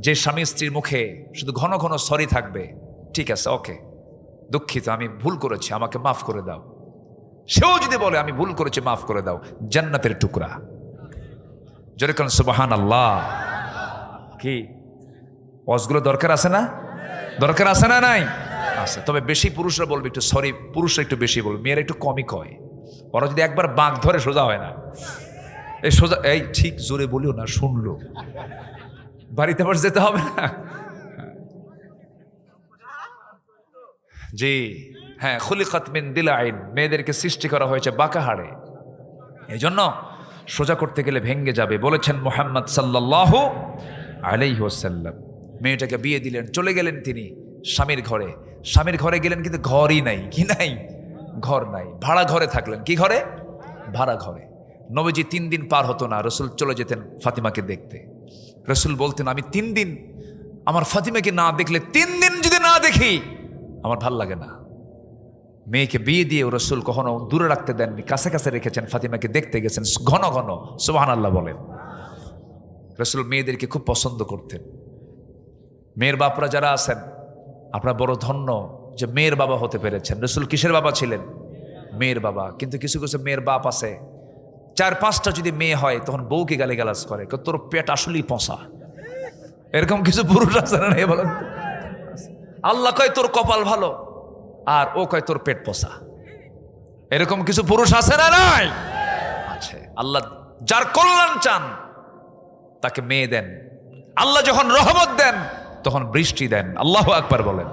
যে স্বামী স্ত্রীর মুখে শুধু ঘন ঘন সরি থাকবে, ঠিক আছে ওকে দুঃখিত, আমি ভুল করেছি, আমাকে মাফ করে দাও, সেও যদি বলে আমি ভুল করেছি মাফ করে দাও, জান্নাতের টুকরা। যেরকম সুবহানাল্লাহ। কি ওয়াজগুলো দরকার আছে না? দরকার আছে না? নাই আছে। তবে বেশি পুরুষরা বলবে একটু সরি, পুরুষরা একটু বেশি বলবে, মেয়েরা একটু কমই কয়। ওরা যদি একবার বাঁক ধরে সোজা হয় না। এই সোজা, এই ঠিক জোরে বলিও না, শুনলো বাড়িতে আবার যেতে হবে না। জি হ্যাঁ, খুলিকাত মিন দিলাইন, মেয়েদেরকে সৃষ্টি করা হয়েছে বাঁকা হাড়ে। এই জন্য সোজা করতে গেলে ভেঙ্গে যাবে। বলেছেন মুহাম্মদ সাল্লাল্লাহু আলাইহি ওয়াসাল্লাম। মেয়েটাকে বিয়ে দিলেন, চলে গেলেন তিনি স্বামীর ঘরে। স্বামীর ঘরে গেলেন কিন্তু ঘরই নাই। কি নাই? ঘর নাই। ভাড়া ঘরে থাকলেন। কি ঘরে? ভাড়া ঘরে। নবীজি 3 দিন পার হতো না, রসুল চলে যেতেন ফাতিমাকে দেখতে। রসুল বলতেন আমি 3 দিন আমার ফাতিমাকে না দেখলে, 3 দিন যদি না দেখি আমার ভাল লাগে না। মেয়েকে বিয়ে দিয়ে রসুল কখনো দূরে রাখতে দেননি, কাছে কাছে রেখেছেন। ফাতিমাকে দেখতে গেছেন ঘন ঘন। সুবহানাল্লাহ বলেন। রসুল মেয়েদেরকে খুব পছন্দ করতেন। মেয়ের বাপরা যারা আছেন, আপনারা বড় ধন্য যে মেয়ের বাবা হতে পেরেছেন। রসুল কিসের বাবা ছিলেন? মেয়ের বাবা। কিন্তু কিছু কিছু মেয়ের বাপ আছে, 4-5টা যদি মেয়ে হয় তখন বউকে গালিগালাজ করে, তোর পেট আসলেই পচা। এরকম কিছু পুরুষ আছে না? বলেন। আল্লাহ কয় তোর কপাল ভালো, আর ও কয় তোর পেট পচা। এরকম কিছু পুরুষ আছে না? নাই আছে। আল্লাহ যার কল্যাণ চান তাকে মেয়ে দেন। আল্লাহ যখন রহমত দেন তখন বৃষ্টি দেন। আল্লাহু আকবার বলেন।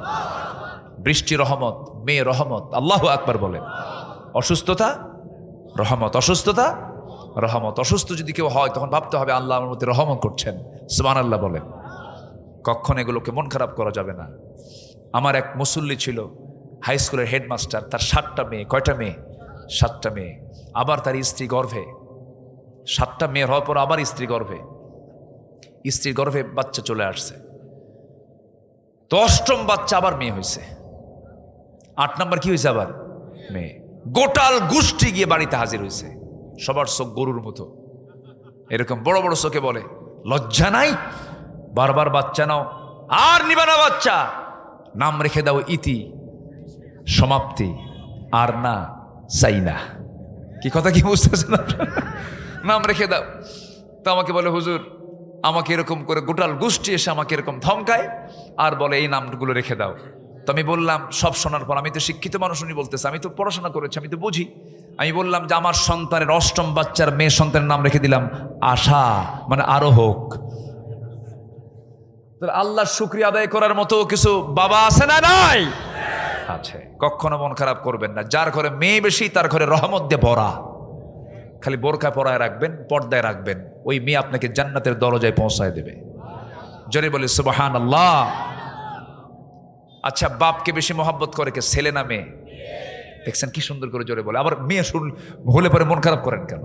বৃষ্টি রহমত, মেয়ে রহমত। আল্লাহু আকবার বলেন। অসুস্থতা রহমত, অসুস্থতা রহমত। অসুস্থ যদি কেউ হয় তখন ভাবতে হবে আল্লাহ আমার মধ্যে রহমত করছেন। সুবহানাল্লাহ বলেন। কখন এগুলোকে মন খারাপ করা যাবে না। আমার এক মুসল্লি ছিল, হাই স্কুলের হেডমাস্টার। তার 7টা মেয়ে। কয়টা মেয়ে? 7টা মেয়ে। আবার তার স্ত্রী গর্ভে। 7টা মেয়ের হওয়ার পর আবার স্ত্রী গর্ভে। স্ত্রীর গর্ভে বাচ্চা চলে আসছে। তো 8ম বাচ্চা আবার মেয়ে হয়েছে। 8 নম্বর কি হয়েছে? আবার মেয়ে। গোটাল গোষ্ঠী গিয়ে বাড়িতে হাজির হয়েছে। সবার চোখ গরুর মতো, এরকম বড় বড় চোখে বলে লজ্জা নাই? বারবার বাচ্চা নাও, আর নিবা না বাচ্চা, নাম রেখে দাও ইতি, সমাপ্তি, আর না চাই না। কি কথা কি বুঝতেছেন? নাম রেখে দাও। তো আমাকে বলে হুজুর, আমাকে এরকম করে গোটাল গোষ্ঠী এসে আমাকে এরকম ধমকায় আর বলে এই নামগুলো রেখে দাও। তো আমি বললাম, সব শোনার পর, আমি তো শিক্ষিত মানুষ, উনি বলতেছে, আমি তো পড়াশোনা করেছি, আমি তো বুঝি। আমি বললাম যে আমার সন্তানের 8ম বাচ্চার মেয়ে সন্তানের নাম রেখে দিলাম আশা, মানে আরো হোক। আল্লাহর শুকরিয়া আদায় করার মতো কিছু বাবা আছে না? নাই আছে। কখনো মন খারাপ করবেন না। যার ঘরে মেয়ে বেশি তার ঘরে রহমত দিয়ে ভরা। খালি বোরকা পরায় রাখবেন, পর্দায় রাখবেন, ওই মেয়ে আপনাকে জান্নাতের দরজায় পৌঁছায় দেবে। জোরে বলি সুবহানাল্লাহ। আচ্ছা, বাপকে বেশি মহব্বত করে কে, ছেলে না মেয়ে? দেখছেন কি সুন্দর করে জোরে বলে। আবার মেয়ে শুন হলে পরে মন খারাপ করেন কেন?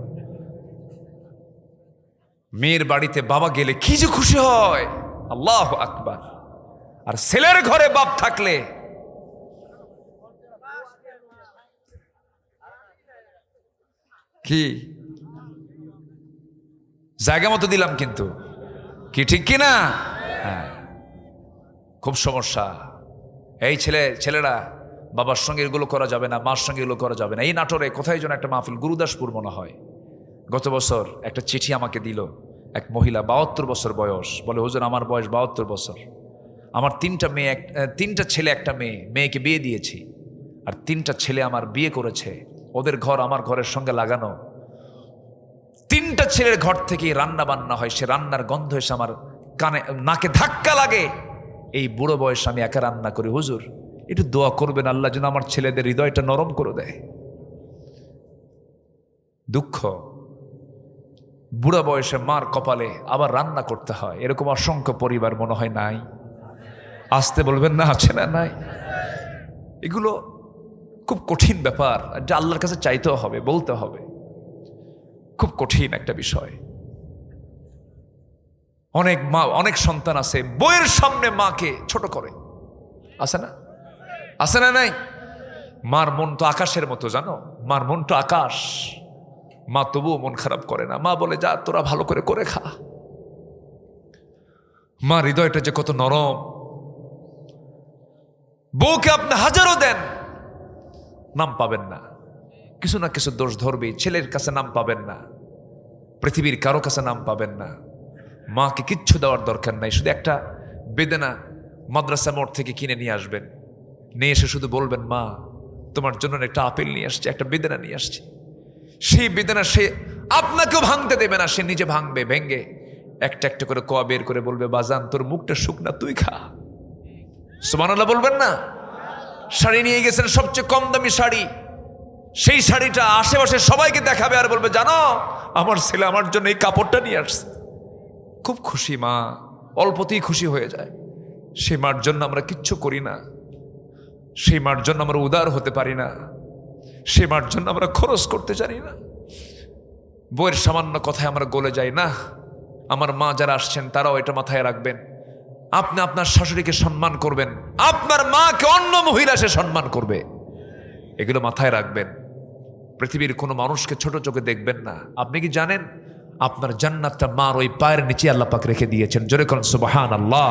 মেয়ের বাড়িতে বাবা গেলে কি যে খুশি হয়, আল্লাহু আকবার। আর ছেলের ঘরে বাপ থাকলে কি জায়গা মতো দিলাম, কিন্তু কি ঠিক কিনা? হ্যাঁ, খুব সমস্যা। এই ছেলেরা বাবার সঙ্গে এগুলো করা যাবে না, মার সঙ্গে এগুলো করা যাবে না। এই নাটোরে কোথায় যেন একটা মাহফিল, গুরুদাসপুর মনে হয়, গত বছর একটা চিঠি আমাকে দিল এক মহিলা, 72 বছর বয়স। বলে হুজুর আমার বয়স 72 বছর, আমার 3টা মেয়ে, 3টা ছেলে 1টা মেয়ে। মেয়েকে বিয়ে দিয়েছি, আর 3টা ছেলে আমার বিয়ে করেছে। ওদের ঘর আমার ঘরের সঙ্গে লাগানো। 3টা ছেলের ঘর থেকে রান্না বান্না হয়, সে রান্নার গন্ধ এসে আমার কানে নাকে ধাক্কা লাগে। এই বুড়ো বয়সে আমি একা রান্না করি। হুজুর একটু দোয়া করবেন আল্লাহ যেন আমার ছেলেদের হৃদয়টা নরম করে দেয়। দুঃখ বুড়া বয়সে মার কপালে আবার রান্না করতে হয়, এরকম অসংখ্য পরিবার মনে হয় নাই? আসতে বলবেন না, আছে না? নাই। এগুলো খুব কঠিন ব্যাপার, যা আল্লাহর কাছে চাইতেও হবে, বলতে হবে। খুব কঠিন একটা বিষয়। অনেক মা, অনেক সন্তান আছে বইয়ের সামনে মাকে ছোট করে, আছে না? আছে না? নাই। মার মন তো আকাশের মতো, জানো, মার মন তো আকাশ। মা তবুও মন খারাপ করে না, মা বলে যা তোরা ভালো করে করে খা। মা হৃদয়টা যে কত নরম। বউকে আপনি হাজারও দেন, নাম পাবেন না, কিছু না কিছু দোষ ধরবেই। ছেলের কাছে নাম পাবেন না, পৃথিবীর কারো কাছে নাম পাবেন না। মাকে কিচ্ছু দেওয়ার দরকার নাই, শুধু একটা বেদনা মাদ্রাসা মোড় থেকে কিনে নিয়ে আসবেন, নিয়ে এসে শুধু বলবেন মা তোমার জন্য একটা আপেল নিয়ে আসছি, একটা বেদনা নিয়ে আসছি। সেই বেদনা সে আপনাকেও ভাঙতে দেবে না, সে নিজে ভাঙবে, ভেঙ্গে একটা একটা করে কোয়া বের করে বলবে বাজান তোর মুখটা শুকনা, তুই খা। সুবহানাল্লাহ বলবেন না? শাড়ি নিয়ে গেছেন, সবচেয়ে কম দামি শাড়ি, সেই শাড়িটা আশেপাশে সবাইকে দেখাবে আর বলবে জানো আমার ছেলে আমার জন্য এই কাপড়টা নিয়ে আসছে। খুব খুশি মা, অল্পতেই খুশি হয়ে যায়। সেই মার জন্য আমরা কিচ্ছু করি না, সেই মার জন্য আমরা উদার হতে পারি না, সে মার জন্য আমরা খরচ করতে জানি না। বইয়ের সামান্য কথায় আমরা গলে যাই না। আমার মা যারা আসছেন তারাও এটা মাথায় রাখবেন, আপনি আপনার শাশুড়িকে সম্মান করবেন, আপনার মাকে অন্য মহিলা সে সম্মান করবে, এগুলো মাথায় রাখবেন। পৃথিবীর কোনো মানুষকে ছোট চোখে দেখবেন না। আপনি কি জানেন আপনার জান্নাতটা মার ওই পায়ের নিচে আল্লাহ পাক রেখে দিয়েছেন? জোরে করেন সুবহানাল্লাহ,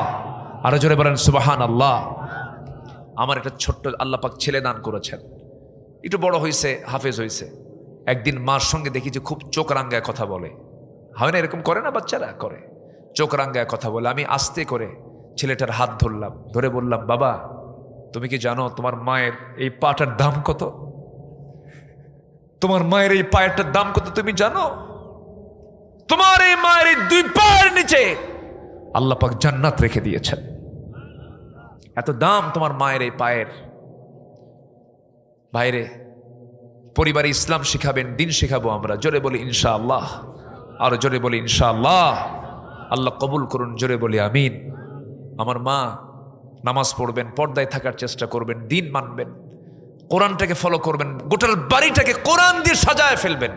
আরো জোরে বলেন সুবহানাল্লাহ। আমার একটা ছোট্ট আল্লাহ পাক ছেলে দান করেছেন, একটু বড় হয়েছে, হাফেজ হয়েছে। একদিন মার সঙ্গে দেখি যে খুব চোখ রাঙ্গায় কথা বলে, হয় না এরকম করে না, বাচ্চারা করে, চোখ রাঙ্গায় কথা বলে। আমি আস্তে করে ছেলেটার হাত ধরলাম, ধরে বললাম বাবা তুমি কি জানো তোমার মায়ের এই পাটার দাম কত? তোমার মায়ের এই পায়েরটার দাম কত তুমি জানো? তোমার এই মায়ের এই দুই পায়ের নিচে আল্লাহ পাক জান্নাত রেখে দিয়েছেন, এত দাম তোমার মায়ের এই পায়ের। বাইরে পরিবারে ইসলাম শিখাবেন, দিন শিখাবো আমরা। জোরে বলি ইনশাআল্লাহ, আরো জোরে বলি ইনশাআল্লাহ। আল্লাহ কবুল করুন, জোরে বলি আমিন। আমার মা নামাজ পড়বেন, পর্দায় থাকার চেষ্টা করবেন, দিন মানবেন, কোরআনটাকে ফলো করবেন, গোটাল বাড়িটাকে কোরআন দিয়ে সাজায় ফেলবেন।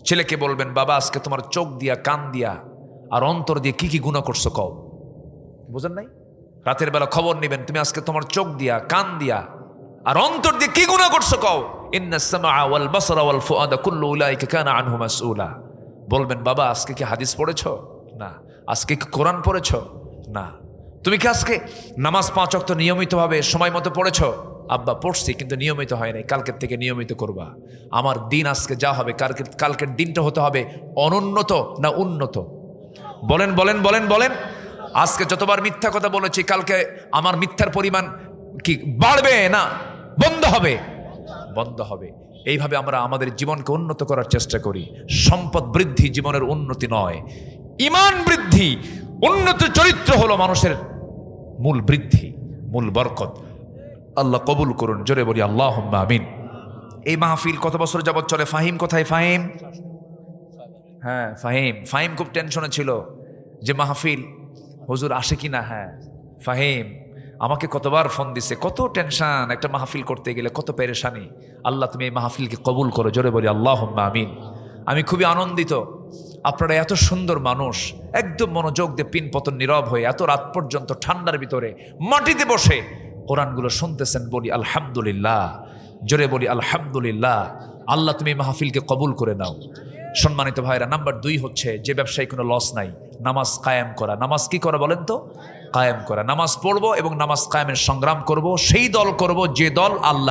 ছেলেকে বলবেন বাবা আজকে তোমার চোখ দিয়া, কান দিয়া আর অন্তর দিয়ে কি কি গুনাহ করছো কও। বুঝেন নাই? রাতের বেলা খবর নেবেন, তুমি আজকে তোমার চোখ দিয়া, কান দিয়া আর অন্তর দিয়ে কি গুনাহ করছো কও। ইন্নাস সামআ ওয়াল বাসরা ওয়াল ফুআদা কুল্লু উলাইকা কানা আনহু মাসউলা। বলবেন বাবা আজকে কি হাদিস পড়েছো? না। আজকে কি কোরআন পড়েছো? না। তুমি কি আজকে নামাজ 5 ওয়াক্ত নিয়মিতভাবে সময় মতো পড়েছো? আব্বা পড়ছি কিন্তু নিয়মিত হয় নাই, কালকের থেকে নিয়মিত করবা। আমার দিন আজকে যা হবে কালকের দিনটা হতে হবে অনুন্নত না উন্নত? বলেন বলেন বলেন বলেন। আজকে যতবার মিথ্যা কথা বলেছি কালকে আমার মিথ্যার পরিমাণ কি বাড়বে না বন্ধ হবে? বন্ধ হবে। এইভাবে আমরা আমাদের জীবনকে উন্নত করার চেষ্টা করি। সম্পদ বৃদ্ধি জীবনের উন্নতি নয়, ঈমান বৃদ্ধি, উন্নত চরিত্র হলো মানুষের মূল বৃদ্ধি, মূল বরকত। আল্লাহ কবুল করুন, জোরে বলি আল্লাহুম্মা আমিন। এই মাহফিল কত বছর যাবত চলে? ফাহিম কোথায়? ফাহিম, হ্যাঁ ফাহিম। ফাহিম খুব টেনশনে ছিল যে মাহফিল হুজুর আসে কিনা। হ্যাঁ ফাহিম আমাকে কতবার ফোন দিছে, কত টেনশন, একটা মাহফিল করতে গেলে কত পেরেশানি। আল্লাহ তুমি এই মাহফিলকে কবুল করো, জোরে বলি আল্লাহুম্মা আমিন। আমি খুবই আনন্দিত, আপনারা এত সুন্দর মানুষ, একদম মনোযোগ দিয়ে পিন পতন নীরব হয়ে এত রাত পর্যন্ত ঠান্ডার ভিতরে মাটিতে বসে কোরআনগুলো শুনতেছেন। বলি আলহামদুলিল্লাহ, জোরে বলি আলহামদুলিল্লাহ। আল্লাহ তুমি মাহফিলকে কবুল করে নাও। সম্মানিত ভাইরা, নাম্বার 2 হচ্ছে যে ব্যবসায় কোনো লস নাই, নামাজ কায়েম করা। নামাজ কি করা বলেন তো? কায়েম করা। নামাজ পড়বো এবং নামাজ কায়েমের সংগ্রাম করব, সেই দল করব যে দল আল্লাহ